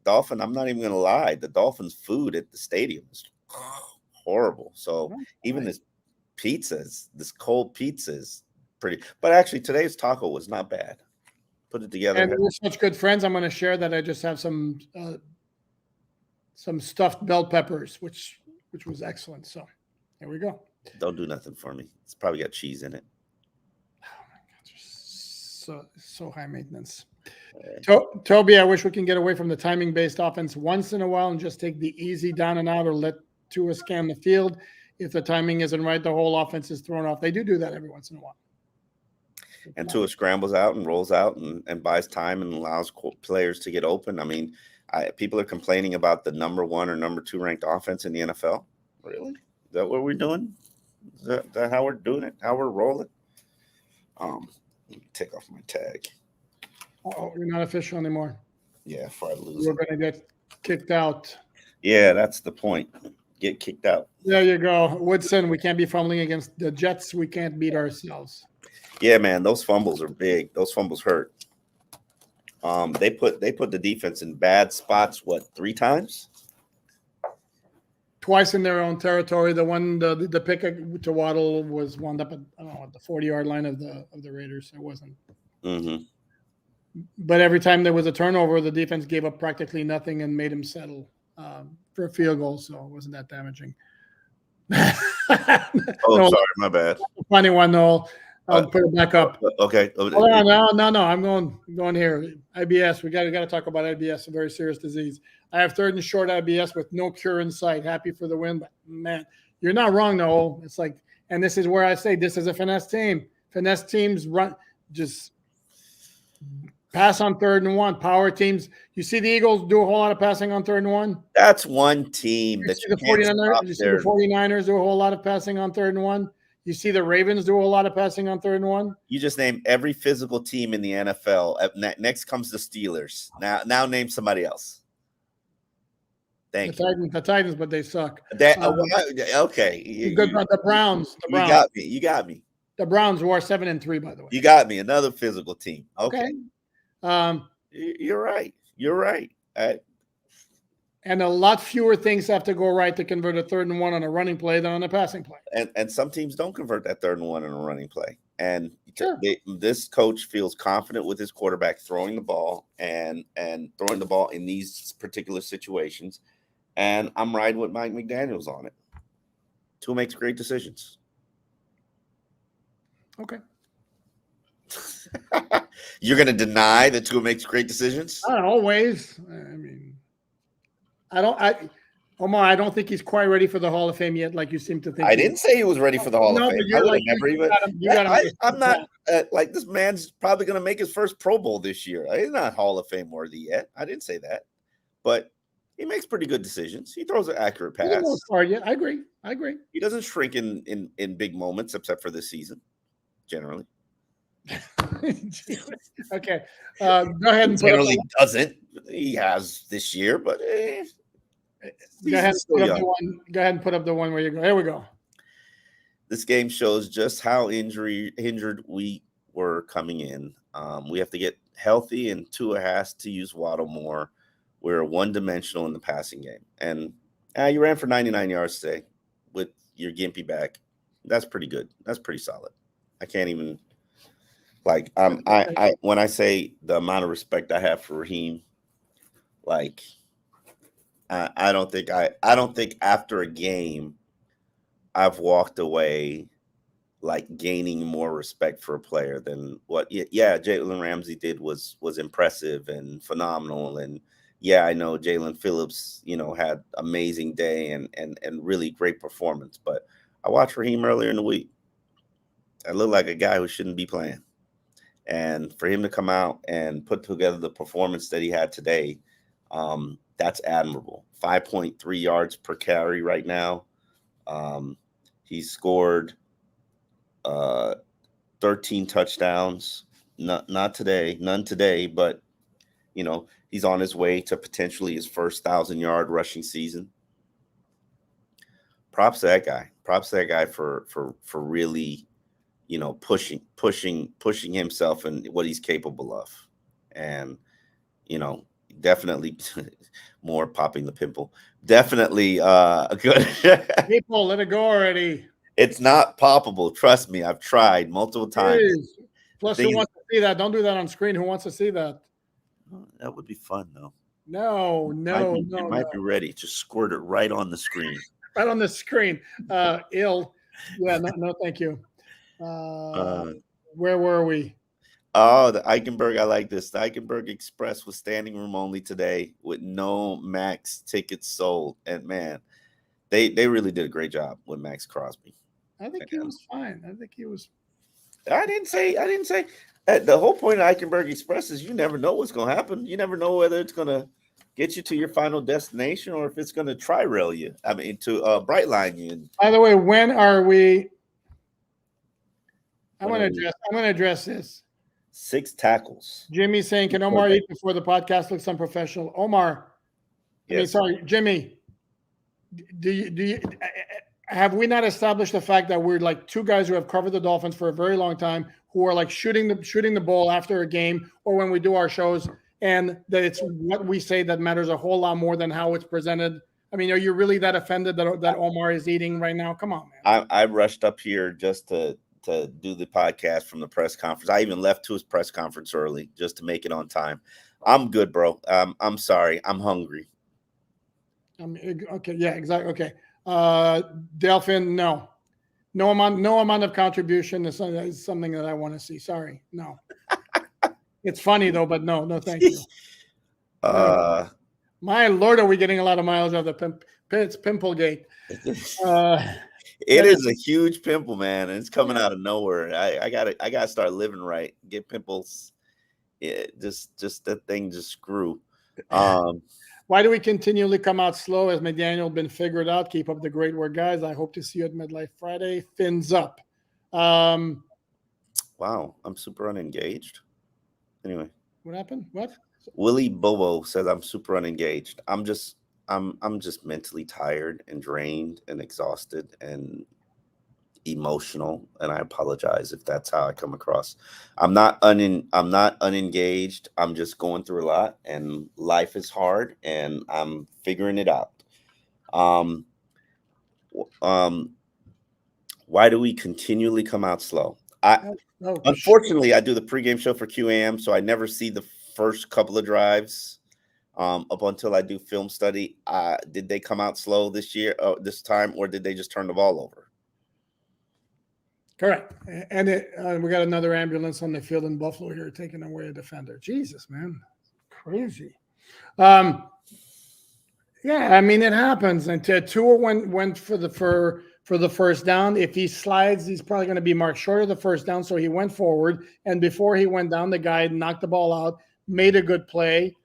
Dolphin, I'm not even gonna lie, the Dolphins food at the stadium is horrible. So even this cold pizza is pretty, but actually today's taco was not bad. Put it together. And we're such good friends. I'm going to share that I just have some stuffed bell peppers, which was excellent. So there we go. Don't do nothing for me. It's probably got cheese in it. Oh my God, so high maintenance. Toby, I wish we can get away from the timing-based offense once in a while and just take the easy down and out, or let Tua scan the field. If the timing isn't right, the whole offense is thrown off. They do that every once in a while. And Tua scrambles out and rolls out and buys time and allows players to get open. I mean, people are complaining about the number 1 or number 2 ranked offense in the NFL. Really? Is that what we're doing? Is that how we're doing it? How we're rolling? Let me take off my tag. Oh, you're not official anymore. Yeah, before I lose. We're going to get kicked out. Yeah, that's the point. Get kicked out. There you go. Woodson, we can't be fumbling against the Jets. We can't beat ourselves. Yeah, man, those fumbles are big. Those fumbles hurt. They put the defense in bad spots, 3 times? Twice in their own territory. The one, the pick to Waddle was wound up at, I don't know, at the 40-yard line of the Raiders. It wasn't. Mm-hmm. But every time there was a turnover, the defense gave up practically nothing and made him settle for a field goal. So it wasn't that damaging. Sorry, my bad. Funny one, Noel. I'll put it back up. Okay. Oh, no. I'm going here. IBS. We got to talk about IBS, a very serious disease. I have 3rd and short IBS with no cure in sight. Happy for the win, but man, you're not wrong, Noel. It's like, and this is where I say this is a finesse team. Finesse teams run just pass on 3rd and 1. Power teams. You see the Eagles do a whole lot of passing on 3rd and 1. That's one team that you see the 49ers do a whole lot of passing on 3rd and 1. You see the Ravens do a lot of passing on 3rd and 1. You just named every physical team in the NFL. Next comes the Steelers. Now name somebody else. Thank you. The Titans, but they suck. Okay. The Browns. You got me. The Browns were 7-3, by the way. You got me. Another physical team. Okay. You're right. And a lot fewer things have to go right to convert a 3rd and 1 on a running play than on a passing play. And some teams don't convert that 3rd and 1 on a running play. And sure. This coach feels confident with his quarterback throwing the ball and throwing the ball in these particular situations. And I'm riding with Mike McDaniels on it. Tua makes great decisions. Okay. You're going to deny that Tua makes great decisions? Not always. I mean, Omar, I don't think he's quite ready for the Hall of Fame yet, like you seem to think. I didn't say he was ready for the Hall of Fame. I would have never even. I'm not like this man's probably going to make his first Pro Bowl this year. He's not Hall of Fame worthy yet. I didn't say that, but he makes pretty good decisions. He throws an accurate pass. Yeah, I agree. He doesn't shrink in big moments, except for this season, generally. Okay, go ahead and generally doesn't. He has this year, but go ahead and put up the one where you go. There we go. This game shows just how injured we were coming in. We have to get healthy, and Tua has to use Waddle more. We're one-dimensional in the passing game, and you ran for 99 yards today with your gimpy back. That's pretty good. That's pretty solid. I can't even. Like I when I say the amount of respect I have for Raheem, like I don't think after a game I've walked away like gaining more respect for a player than what Jalen Ramsey did was impressive and phenomenal, and I know Jalen Phillips had amazing day and really great performance, but I watched Raheem earlier in the week. I look like a guy who shouldn't be playing. And for him to come out and put together the performance that he had today, that's admirable. 5.3 yards per carry right now. He scored 13 touchdowns. Not today, none today, but he's on his way to potentially his first 1,000-yard rushing season. props to that guy. Props to that guy for really, pushing himself and what he's capable of. And, definitely more popping the pimple. Definitely good. People, let it go already. It's not poppable. Trust me. I've tried multiple times. Plus, who wants to see that? Don't do that on screen. Who wants to see that? That would be fun, though. No. You might be ready. Just squirt it right on the screen. Right on the screen. Ill. Yeah, no, thank you. Where were we? Oh, the Eichenberg. I like this. The Eichenberg Express was standing room only today with no max tickets sold. And man, they really did a great job with Max Crosby. I think he was fine. I think he was. I didn't say. The whole point of Eichenberg Express is you never know what's going to happen. You never know whether it's going to get you to your final destination or if it's going to tri-rail you. I mean, to Brightline you. By the way, when are we? I'm going to address this. 6 tackles. Jimmy's saying, "Can Omar eat before the podcast looks unprofessional?" Omar, yes. Sorry, Jimmy. Do you have we not established the fact that we're like two guys who have covered the Dolphins for a very long time, who are like shooting the ball after a game or when we do our shows, and that it's what we say that matters a whole lot more than how it's presented? I mean, are you really that offended that Omar is eating right now? Come on, man. I rushed up here just to do the podcast from the press conference. I even left to his press conference early just to make it on time. I'm good, bro. I'm sorry. I'm hungry. Okay. Yeah, exactly. Okay. Delphin, no amount of contribution is something that I want to see. Sorry. No. It's funny though, but no, thank you. My Lord, are we getting a lot of miles out of the Pimple Gate? It is a huge pimple, man, and it's coming out of nowhere. I gotta start living right. Get pimples. Yeah, just that thing just grew. Why do we continually come out slow? Has McDaniel been figured out? Keep up the great work, guys. I hope to see you at MetLife Friday. Fins up. Wow, I'm super unengaged. Anyway, what happened? What? Willie Bobo says I'm super unengaged. I'm just mentally tired and drained and exhausted and emotional, and I apologize if that's how I come across. I'm not unengaged. I'm just going through a lot, and life is hard, and I'm figuring it out. Why do we continually come out slow? Unfortunately, I do the pregame show for QAM, so I never see the first couple of drives. Up until I do film study, did they come out slow this time, or did they just turn the ball over? Correct. And we got another ambulance on the field in Buffalo here taking away a defender. Jesus, man. Crazy. Yeah, I mean, it happens. And Tua went for the first down. If he slides, he's probably going to be marked short of the first down. So he went forward. And before he went down, the guy knocked the ball out, made a good play.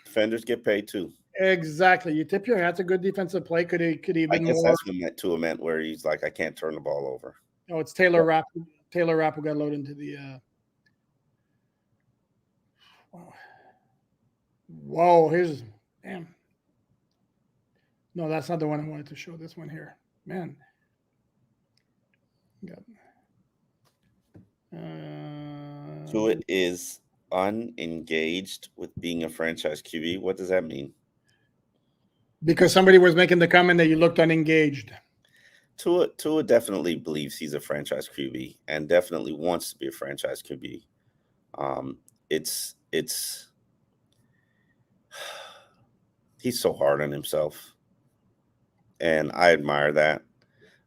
Defenders get paid too. Exactly. You tip your hat. That's a good defensive play. Could he been more? I guess that's what that Tua meant, where he's like, I can't turn the ball over. Oh, it's Taylor Rapp. Taylor Rapp who got loaded into the. Whoa! Here's damn. No, that's not the one I wanted to show. This one here, man. Tua is unengaged with being a franchise QB. What does that mean? Because somebody was making the comment that you looked unengaged. Tua definitely believes he's a franchise QB and definitely wants to be a franchise QB. He's so hard on himself, and I admire that.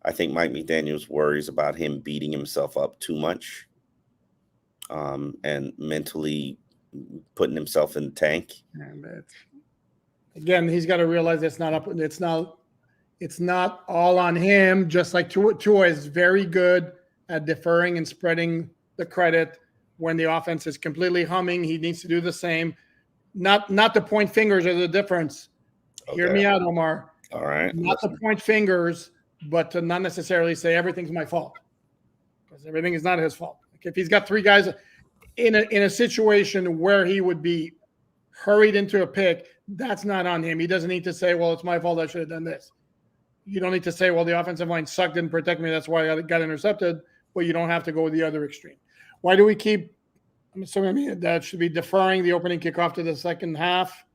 I think Mike McDaniels worries about him beating himself up too much. And mentally putting himself in the tank. Again, he's got to realize it's not all on him. Just like Tua is very good at deferring and spreading the credit when the offense is completely humming. He needs to do the same. Not to point fingers are the difference. Okay. Hear me out, Omar. All right. Not to point fingers, but to not necessarily say everything's my fault, because everything is not his fault. If he's got 3 guys in a situation where he would be hurried into a pick, that's not on him. He doesn't need to say, well, it's my fault. I should have done this. you don't need to say, well, the offensive line sucked, didn't protect me, that's why I got intercepted. But you don't have to go the other extreme. Why do we keep? I'm assuming that should be deferring the opening kickoff to the second half.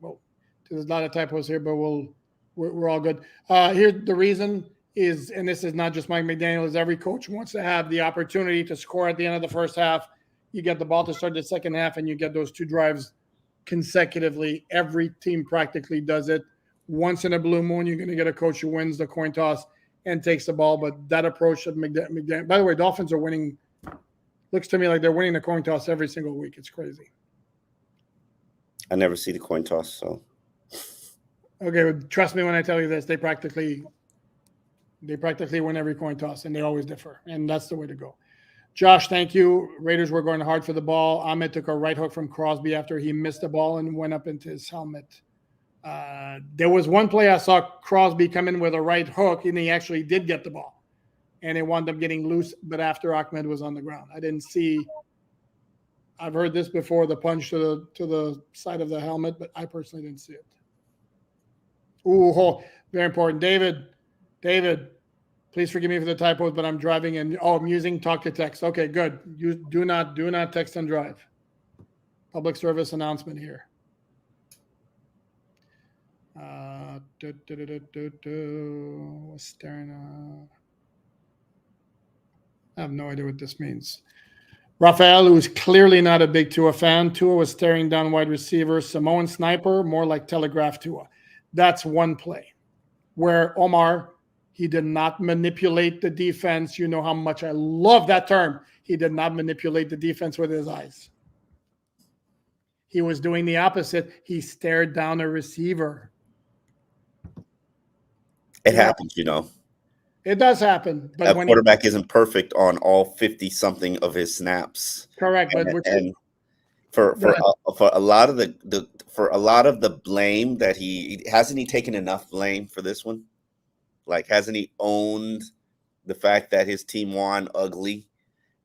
Well, there's a lot of typos here, but we're all good. Here's the reason is, and this is not just Mike McDaniel, is every coach wants to have the opportunity to score at the end of the first half. You get the ball to start the second half, and you get those 2 drives consecutively. Every team practically does it. Once in a blue moon, you're going to get a coach who wins the coin toss and takes the ball. But that approach of McDaniel, by the way, Dolphins are winning. Looks to me like they're winning the coin toss every single week. It's crazy. I never see the coin toss, so. Okay, well, trust me when I tell you this. They practically win every coin toss, and they always differ. And that's the way to go. Josh, thank you. Raiders were going hard for the ball. Ahmed took a right hook from Crosby after he missed the ball and went up into his helmet. There was one play I saw Crosby come in with a right hook, and he actually did get the ball. And it wound up getting loose, but after Ahmed was on the ground. I didn't see – I've heard this before, the punch to the side of the helmet, but I personally didn't see it. Ooh, very important. David, please forgive me for the typos, but I'm driving and I'm using talk to text. Okay, good. You do not text and drive. Public service announcement here. Staring. I have no idea what this means. Rafael, who's clearly not a big Tua fan. Tua was staring down wide receiver. Samoan sniper, more like telegraph Tua. That's one play where Omar, he did not manipulate the defense. You know how much I love that term. He did not manipulate the defense with his eyes. He was doing the opposite. He stared down a receiver. It happens, you know. It does happen. But that when quarterback isn't perfect on all 50-something of his snaps. Correct. And for a lot of the blame that he taken enough blame for this one? Like, hasn't he owned the fact that his team won ugly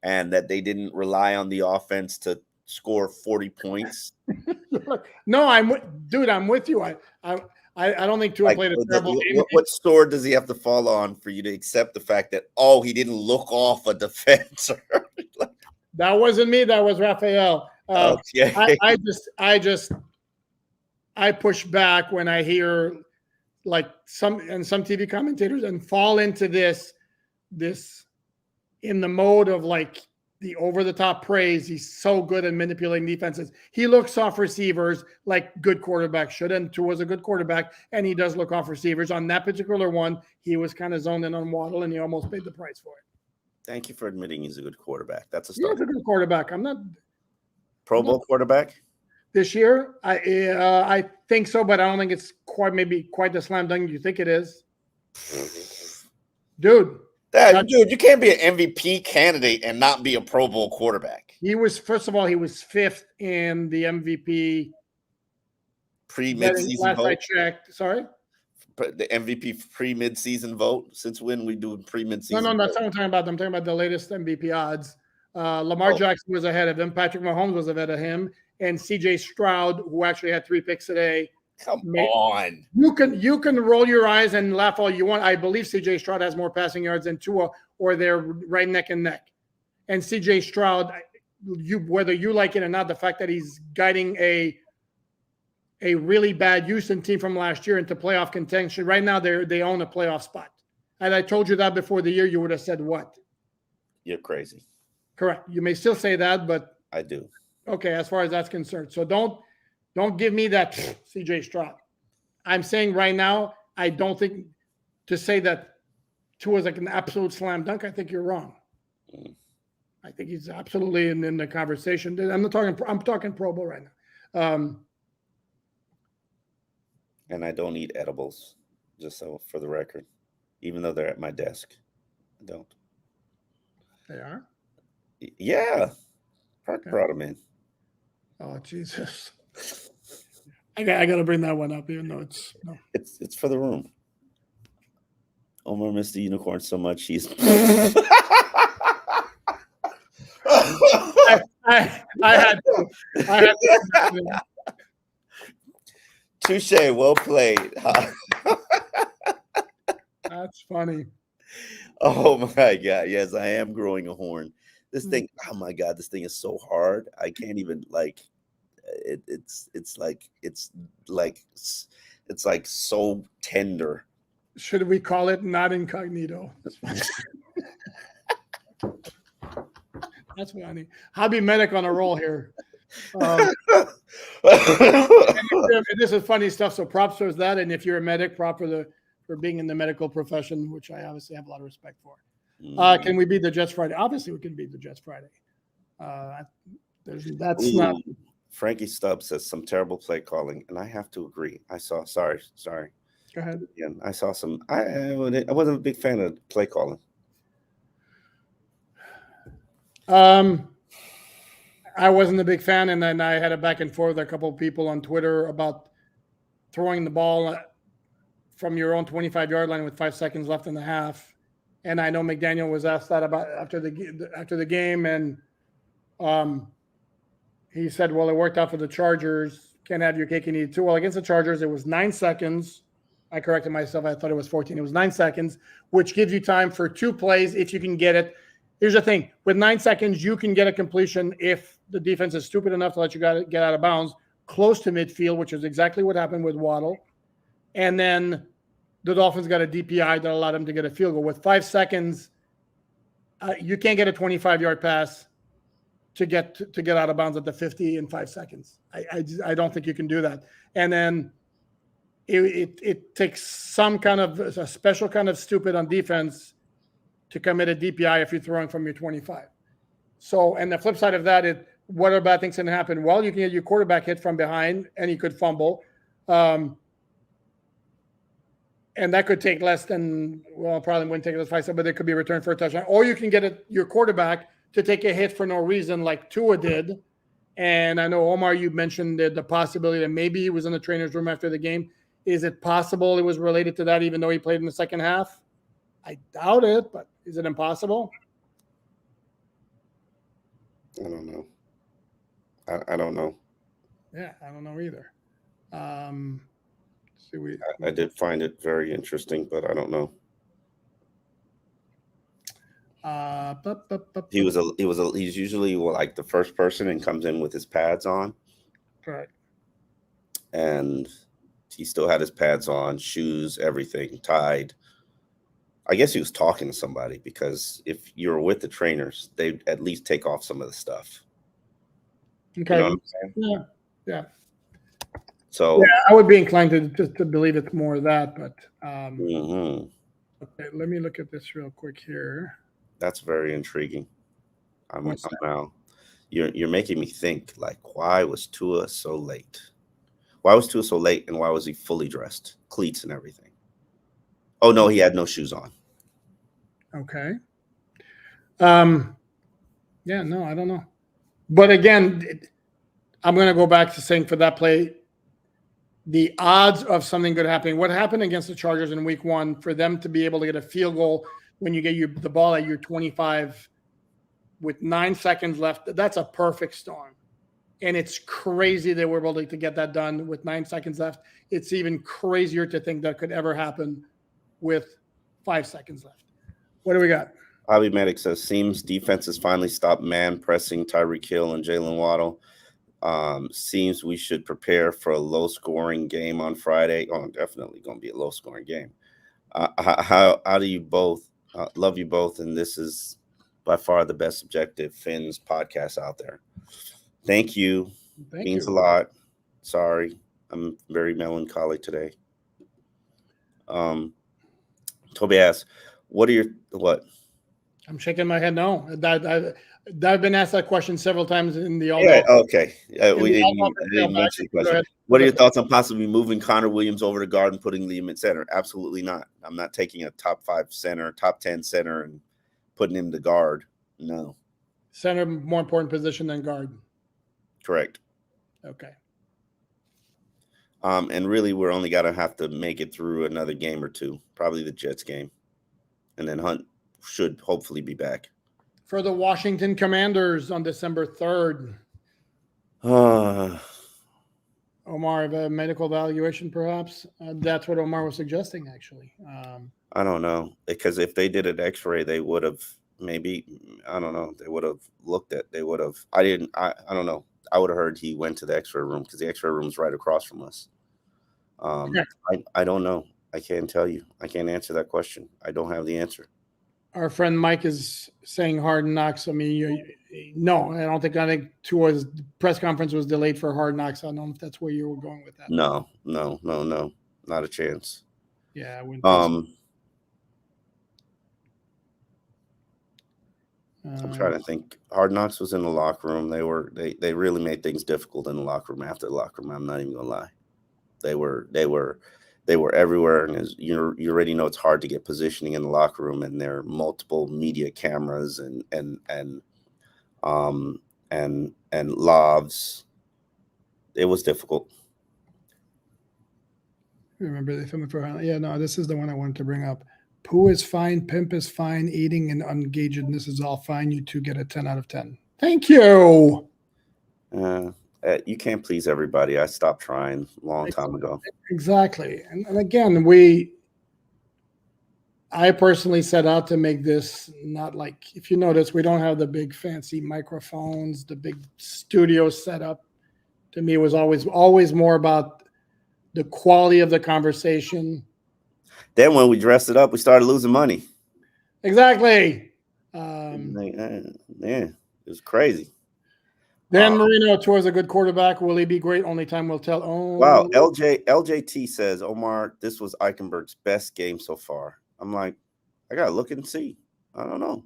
and that they didn't rely on the offense to score 40 points? No, I'm with you. I don't think Tua played a terrible game. What sword does he have to fall on for you to accept the fact that, he didn't look off a defender? That wasn't me. That was Rafael. Okay. I push back when I hear like some TV commentators and fall into this in the mode of like the over-the-top praise. He's so good at manipulating defenses. He looks off receivers like good quarterbacks should, and Tua was a good quarterback, and he does look off receivers. On that particular one, he was kind of zoned in on Waddle, and he almost paid the price for it. Thank you for admitting he's a good quarterback. That's a start. He's a good quarterback. I'm not Pro Bowl quarterback this year. I think so, but I don't think it's quite the slam dunk you think it is, dude. Dude, you can't be an MVP candidate and not be a Pro Bowl quarterback. He was, first of all, he was 5th in the MVP pre-midseason vote. I checked. Sorry? The MVP pre-midseason vote. Since when we do pre-midseason? No, that's not what I'm talking about. I'm talking about the latest MVP odds. Lamar Jackson was ahead of him. Patrick Mahomes was ahead of him. And CJ Stroud, who actually had 3 picks today. Come on. You can roll your eyes and laugh all you want. I believe CJ Stroud has more passing yards than Tua, or they're right neck and neck. And CJ Stroud, whether you like it or not, the fact that he's guiding a really bad Houston team from last year into playoff contention. Right now, they own a playoff spot. And I told you that before the year, you would have said what? You're crazy. Correct. You may still say that, but I do. Okay, as far as that's concerned. So don't give me that CJ Stroud. I'm saying right now, I don't think to say that Tua is like an absolute slam dunk. I think you're wrong. I think he's absolutely in the conversation. I'm talking Pro Bowl right now. And I don't eat edibles, just so for the record, even though they're at my desk. I don't. They are? Yeah. Park brought them in. Oh, Jesus. I got to bring that one up, even though it's for the room. Omar missed the unicorn so much he's. I had to. Touche, well played. That's funny. Oh my God. Yes, I am growing a horn. This thing, oh my God, this thing is so hard. I can't even like it's like so tender. Should we call it not incognito? That's funny. Hobby medic on a roll here. This is funny stuff. So props for that. And if you're a medic, prop for being in the medical profession, which I obviously have a lot of respect for. Can we beat the Jets Friday? Obviously, we can beat the Jets Friday. That's not. Frankie Stubbs says some terrible play calling, and I have to agree. Sorry. Go ahead. Again, I saw some. I wasn't a big fan of play calling. I wasn't a big fan, and then I had a back and forth with a couple of people on Twitter about throwing the ball from your own 25-yard line with 5 seconds left in the half. And I know McDaniel was asked that about after the game, and he said, "Well, it worked out for the Chargers. Can't have your cake and eat it too." Well, against the Chargers, it was 9 seconds. I corrected myself. I thought it was 14. It was 9 seconds, which gives you time for 2 plays if you can get it. Here's the thing. With 9 seconds, you can get a completion if the defense is stupid enough to let you get out of bounds close to midfield, which is exactly what happened with Waddle. And then the Dolphins got a DPI that allowed them to get a field goal. With 5 seconds, you can't get a 25-yard pass to get out of bounds at the 50 in 5 seconds. I don't think you can do that. And then it takes some kind of a special kind of stupid on defense to commit a DPI if you're throwing from your 25. So, and the flip side of that, what are bad things going to happen? Well, you can get your quarterback hit from behind, and he could fumble. And that could take less than, well, probably wouldn't take less than 5 seconds, but it could be a return for a touchdown. Or you can get your quarterback to take a hit for no reason like Tua did. And I know, Omar, you mentioned the possibility that maybe he was in the trainer's room after the game. Is it possible it was related to that even though he played in the second half? I doubt it, but is it impossible? I don't know. I don't know. Yeah, I don't know either. I did find it very interesting, but I don't know. He's usually like the first person and comes in with his pads on. Right. And he still had his pads on, shoes, everything tied. I guess he was talking to somebody, because if you're with the trainers, they at least take off some of the stuff. Okay. You know what I'm saying? Yeah. So yeah, I would be inclined to believe it's more of that, but okay, let me look at this real quick here. That's very intriguing. I'm now. You're making me think, like, why was Tua so late? Why was Tua so late, and why was he fully dressed, cleats and everything? Oh no, he had no shoes on. Okay. Yeah, no, I don't know. But again, I'm going to go back to saying for that play, the odds of something good happening. What happened against the Chargers in week 1 for them to be able to get a field goal when you get the ball at your 25 with 9 seconds left? That's a perfect storm. And it's crazy that we're able to get that done with 9 seconds left. It's even crazier to think that could ever happen with 5 seconds left. What do we got? Bobby Medic says, seems defenses finally stopped man pressing Tyreek Hill and Jalen Waddle. Seems we should prepare for a low-scoring game on Friday. Oh, definitely going to be a low-scoring game. How do you both love you both, and this is by far the best Objective Fins podcast out there. Thank you. Means a lot. Sorry, I'm very melancholy today. Toby asks, what? I'm shaking my head no. I've been asked that question several times in the Yeah, okay. We didn't mention the question. What are your thoughts on possibly moving Connor Williams over to guard and putting Liam at center? Absolutely not. I'm not taking a top 5 center, top 10 center and putting him to guard. No. Center, more important position than guard. Correct. Okay. And really, we're only going to have to make it through another game or two, probably the Jets game. And then Hunt should hopefully be back. For the Washington Commanders on December 3rd. Omar have a medical evaluation, perhaps? That's what Omar was suggesting, actually. I don't know, because if they did an X-ray, they would have maybe, I don't know, they would have looked at, they would have. I don't know. I would have heard he went to the X-ray room because the X-ray room is right across from us. I don't know. I can't tell you. I can't answer that question. I don't have the answer. Our friend Mike is saying Hard Knocks. I mean, no, I don't think. I think Tua's press conference was delayed for Hard Knocks. I don't know if that's where you were going with that. No, not a chance. Yeah, I wouldn't. I'm trying to think. Hard Knocks was in the locker room. They really made things difficult in the locker room. After the locker room, I'm not even gonna lie. They were everywhere, and you already know it's hard to get positioning in the locker room, and there are multiple media cameras and lavs. It was difficult. Remember they filmed for? Yeah, no, this is the one I wanted to bring up. Pooh is fine, Pimp is fine, eating and engagedness is all fine. You two get a 10 out of 10. Thank you. You can't please everybody. I stopped trying a long time ago. Exactly. And again, I personally set out to make this not like, if you notice, we don't have the big fancy microphones, the big studio setup. To me, it was always more about the quality of the conversation. Then when we dressed it up, we started losing money. Exactly. It was crazy. Dan Marino towards a good quarterback. Will he be great? Only time will tell. Oh, wow. LJT says, Omar, this was Eichenberg's best game so far. I'm like, I gotta look and see. I don't know.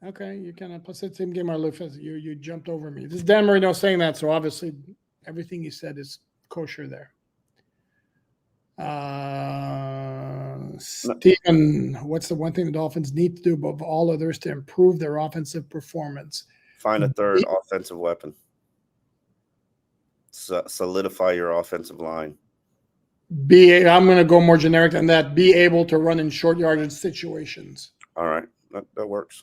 Okay, you kind of plus the same game. You jumped over me. This is Dan Marino saying that, so obviously everything he said is kosher there. Stephen, what's the one thing the Dolphins need to do above all others to improve their offensive performance? Find a third offensive weapon. Solidify your offensive line. I'm going to go more generic than that. Be able to run in short yardage situations. All right, that works.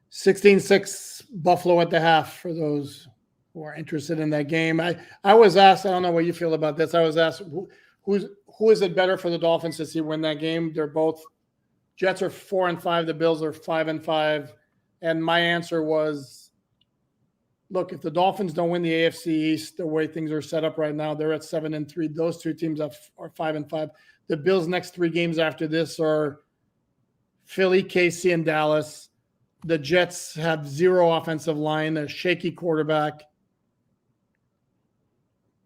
16-6 Buffalo at the half for those who are interested in that game. I was asked, I don't know what you feel about this. I was asked, who is it better for the Dolphins to see win that game? They're both, Jets are 4-5, the Bills are 5-5. And my answer was, look, if the Dolphins don't win the AFC East, the way things are set up right now, they're at 7-3. Those two teams are 5-5. The Bills' next three games after this are Philly, KC, and Dallas. The Jets have zero offensive line, a shaky quarterback.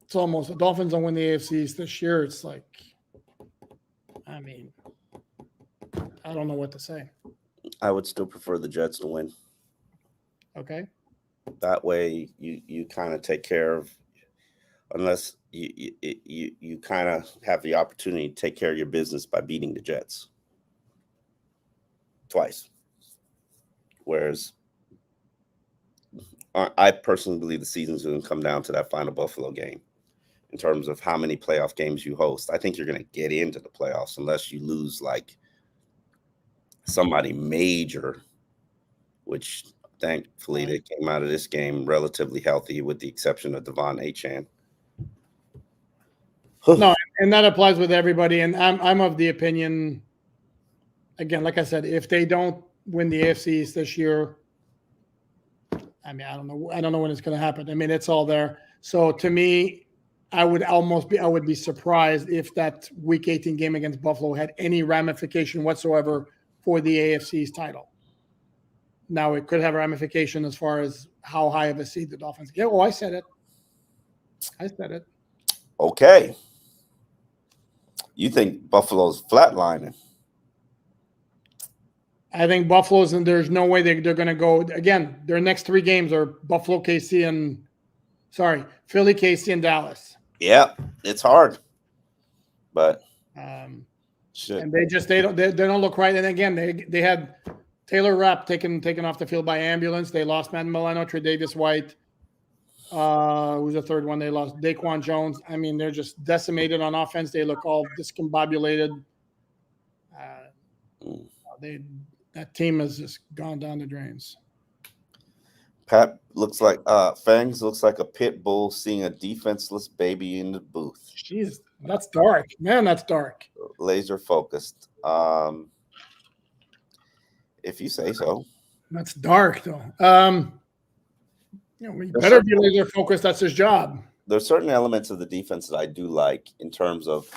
It's almost, the Dolphins don't win the AFC East this year. It's like, I mean, I don't know what to say. I would still prefer the Jets to win. Okay. That way you kind of take care of, unless you kind of have the opportunity to take care of your business by beating the Jets twice. Whereas I personally believe the season's going to come down to that final Buffalo game in terms of how many playoff games you host. I think you're going to get into the playoffs unless you lose like somebody major, which thankfully they came out of this game relatively healthy with the exception of Devon Achane. No, and that applies with everybody. And I'm of the opinion, again, like I said, if they don't win the AFC East this year, I mean, I don't know when it's going to happen. I mean, it's all there. So to me, I would be surprised if that Week 18 game against Buffalo had any ramification whatsoever for the AFC East title. Now, it could have ramification as far as how high of a seed the Dolphins get. Oh, I said it. Okay. You think Buffalo's flatlining? I think Buffalo's, and there's no way they're going to go. Again, their next three games are Philly, KC, and Dallas. Yeah, it's hard. But and they don't look right. And again, they had Taylor Rapp taken off the field by ambulance. They lost Matt Milano, Tre'Davious White. Who's the third one? They lost Daquan Jones. I mean, they're just decimated on offense. They look all discombobulated. That team has just gone down the drains. Pat looks like Fangs looks like a pit bull seeing a defenseless baby in the booth. Jeez, that's dark, man. That's dark. Laser focused. If you say so. That's dark, though. We better be laser focused. That's his job. There's certain elements of the defense that I do like in terms of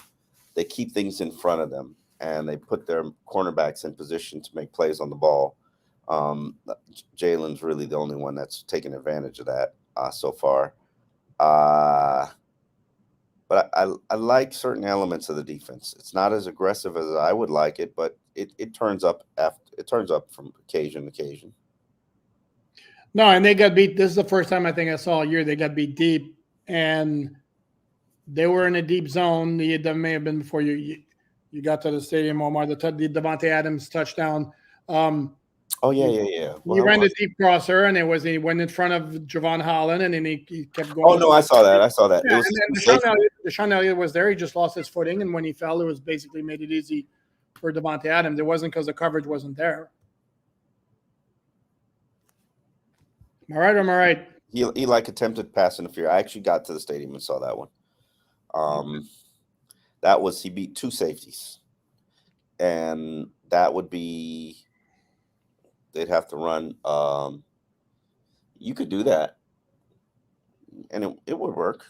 they keep things in front of them and they put their cornerbacks in position to make plays on the ball. Jalen's really the only one that's taken advantage of that so far. But I like certain elements of the defense. It's not as aggressive as I would like it, but it turns up from occasion to occasion. No, and they got beat. This is the first time I think I saw all year they got beat deep, and they were in a deep zone. That may have been before you got to the stadium, Omar. The Davante Adams touchdown. Oh yeah. He ran the deep crosser, and he went in front of Javon Holland, and then he kept going. Oh no, I saw that. Yeah, Deshaun Elliott was there. He just lost his footing, and when he fell, it was basically made it easy for Davante Adams. It wasn't because the coverage wasn't there. Am I right? He like attempted pass interference. I actually got to the stadium and saw that one. That was he beat two safeties, and that would be they'd have to run. You could do that, and it would work.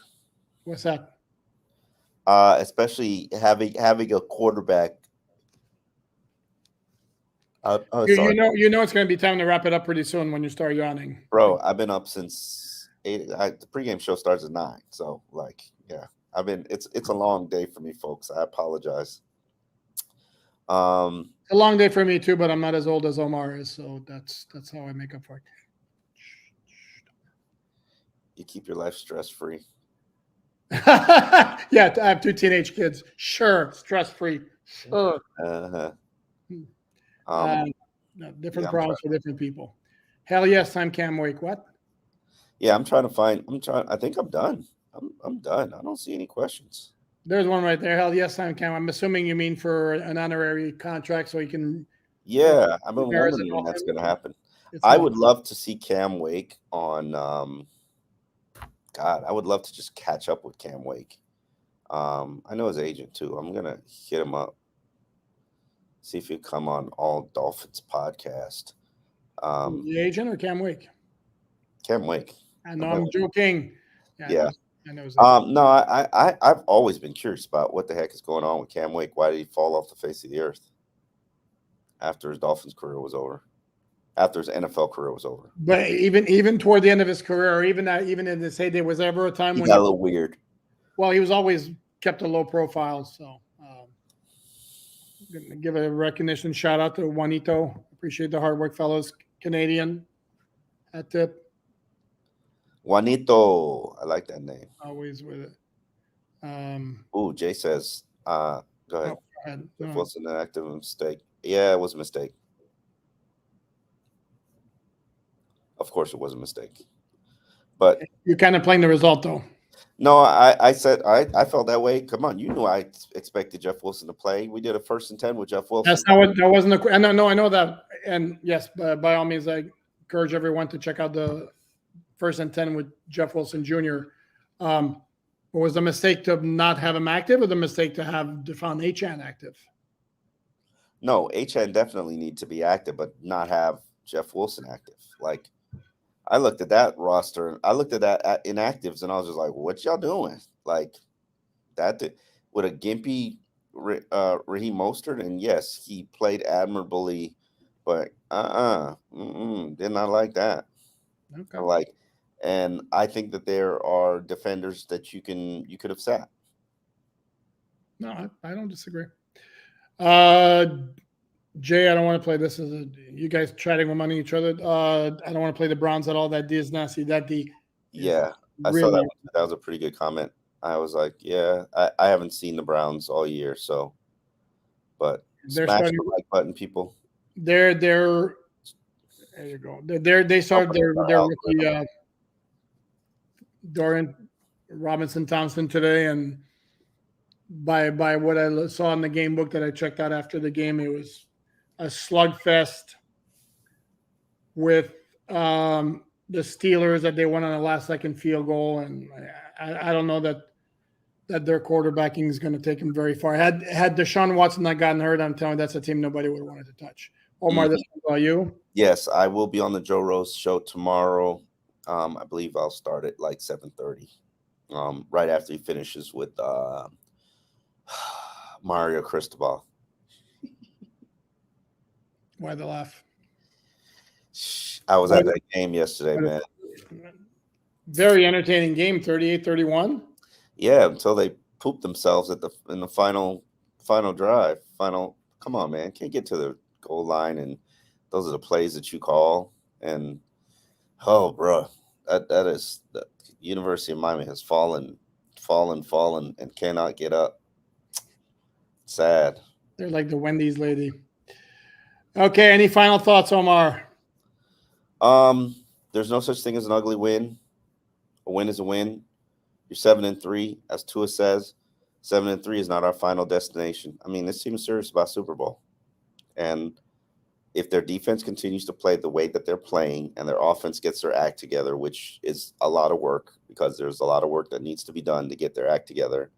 What's that? Especially having a quarterback. You know it's going to be time to wrap it up pretty soon when you start yawning. Bro, I've been up since 8. The pregame show starts at 9. So, yeah, it's a long day for me, folks. I apologize. It's a long day for me too, but I'm not as old as Omar is, so that's how I make up for it. You keep your life stress-free. Yeah, I have 2 teenage kids. Sure, stress-free. Sure. Different problems for different people. Hell yes, I'm Cam Wake. What? Yeah, I think I'm done. I'm done. I don't see any questions. There's one right there. Hell yes, I'm Cam. I'm assuming you mean for an honorary contract so he can. Yeah, I've been wondering when that's going to happen. I would love to see Cam Wake on. God, I would love to just catch up with Cam Wake. I know his agent too. I'm gonna hit him up. See if he'll come on All Dolphins podcast. The agent or Cam Wake? Cam Wake. I know I'm joking. Yeah. I know. No, I've always been curious about what the heck is going on with Cam Wake. Why did he fall off the face of the earth after his Dolphins career was over? After his NFL career was over. But even toward the end of his career, or even in this heyday, was there ever a time when he got a little weird? Well, he was always kept a low profile, so. Give a recognition shout out to Juanito. Appreciate the hard work, fellows. Canadian at tip. Juanito, I like that name. Always with it. Jay says, go ahead. No. It wasn't an active mistake. Yeah, it was a mistake. Of course, it was a mistake. But you're kind of playing the result, though. No, I said I felt that way. Come on, you knew I expected Jeff Wilson to play. We did a 1st and 10 with Jeff Wilson. That's not what that wasn't. I know that. And yes, by all means, I encourage everyone to check out the 1st and 10 with Jeff Wilson Jr. Was the mistake to not have him active, or the mistake to have Defon Achane active? No, Achane definitely need to be active, but not have Jeff Wilson active. Like, I looked at that roster. I looked at that inactives, and I was just like, "What y'all doing?" Like that with a gimpy Raheem Mostert, and yes, he played admirably, but did not like that. Okay. And I think that there are defenders that you could have sat. No, I don't disagree. Jay, I don't want to play this. You guys chatting with money each other. I don't want to play the Browns at all. That D is nasty. That D. Yeah, I saw that one. That was a pretty good comment. I was like, yeah, I haven't seen the Browns all year, so. But smash the like button, people. There you go. They started their rookie Dorian Robinson Thompson today, and by what I saw in the game book that I checked out after the game, it was a slugfest with the Steelers that they won on a last-second field goal, and I don't know that their quarterbacking is going to take him very far. Had Deshaun Watson not gotten hurt, I'm telling you, that's a team nobody would have wanted to touch. Omar, this is about you. Yes, I will be on the Joe Rose show tomorrow. I believe I'll start at like 7:30, right after he finishes with Mario Cristobal. Why the laugh? I was at that game yesterday, man. Very entertaining game, 38-31. Yeah, until they pooped themselves in the final drive. Come on, man. Can't get to the goal line, and those are the plays that you call. And bro, that is the University of Miami has fallen, and cannot get up. Sad. They're like the Wendy's lady. Okay, any final thoughts, Omar? There's no such thing as an ugly win. A win is a win. You're 7-3, as Tua says. 7-3 is not our final destination. I mean, this team is serious about Super Bowl. And if their defense continues to play the way that they're playing and their offense gets their act together, which is a lot of work because there's a lot of work that needs to be done to get their act together,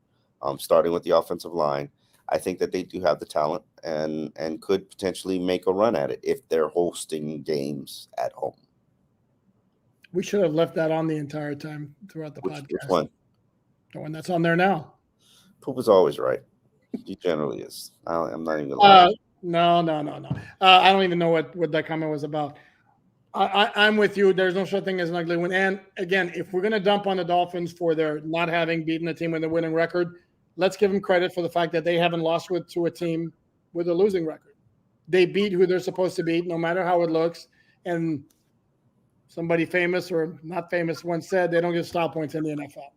starting with the offensive line, I think that they do have the talent and could potentially make a run at it if they're hosting games at home. We should have left that on the entire time throughout the podcast. Which one? The one that's on there now. Poop is always right. He generally is. I'm not even gonna lie. No. I don't even know what that comment was about. I'm with you. There's no such thing as an ugly win. And again, if we're going to dump on the Dolphins for their not having beaten a team with a winning record, let's give them credit for the fact that they haven't lost to a team with a losing record. They beat who they're supposed to beat, no matter how it looks. And somebody famous or not famous once said they don't get style points in the NFL.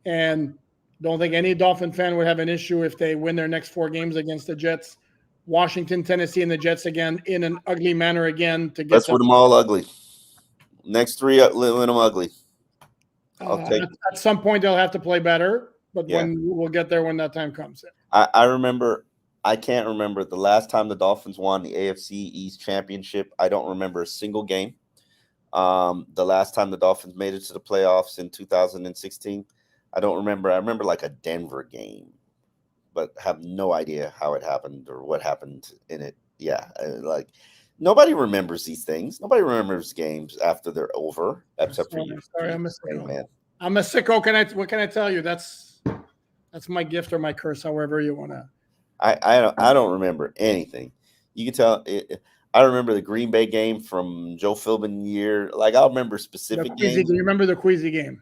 And don't think any Dolphin fan would have an issue if they win their next 4 games against the Jets, Washington, Tennessee, and the Jets again in an ugly manner again to get. Let's win them all ugly. Next 3, win them ugly. At some point, they'll have to play better, but when we'll get there when that time comes. I can't remember the last time the Dolphins won the AFC East championship. I don't remember a single game. The last time the Dolphins made it to the playoffs in 2016, I don't remember. I remember like a Denver game, but have no idea how it happened or what happened in it. Yeah, like nobody remembers these things. Nobody remembers games after they're over, except for you. Sorry, I'm a sicko. Man. I'm a sicko. What can I tell you? That's my gift or my curse, however you want to. I don't remember anything. You can tell. I remember the Green Bay game from Joe Philbin year. Like I remember specific games. Do you remember the Queasy game?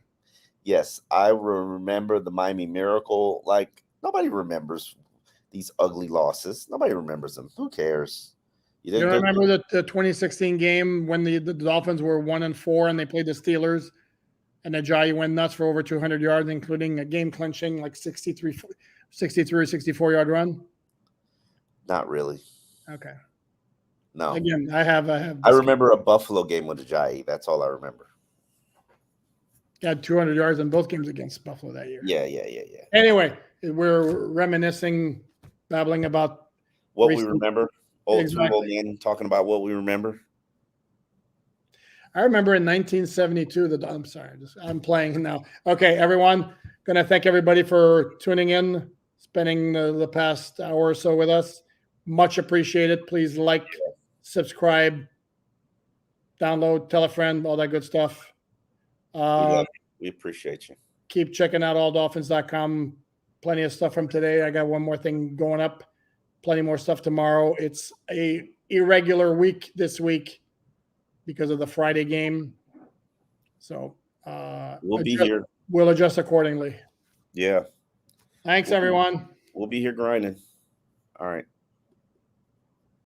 Yes, I remember the Miami Miracle. Like nobody remembers these ugly losses. Nobody remembers them. Who cares? You remember the 2016 game when the Dolphins were 1-4 and they played the Steelers, and Ajayi went nuts for over 200 yards, including a game clinching like 63 or 64-yard run. Not really. Okay. No. Again, I remember a Buffalo game with Ajayi. That's all I remember. Got 200 yards in both games against Buffalo that year. Yeah. Anyway, we're reminiscing, babbling about what we remember. Old men talking about what we remember. I remember in 1972. I'm sorry, I'm playing now. Okay, everyone, going to thank everybody for tuning in, spending the past hour or so with us. Much appreciated. Please like, subscribe, download, tell a friend, all that good stuff. We appreciate you. Keep checking out alldolphins.com. Plenty of stuff from today. I got one more thing going up. Plenty more stuff tomorrow. It's a irregular week this week because of the Friday game. So we'll be here. We'll adjust accordingly. Yeah. Thanks, everyone. We'll be here grinding. All right.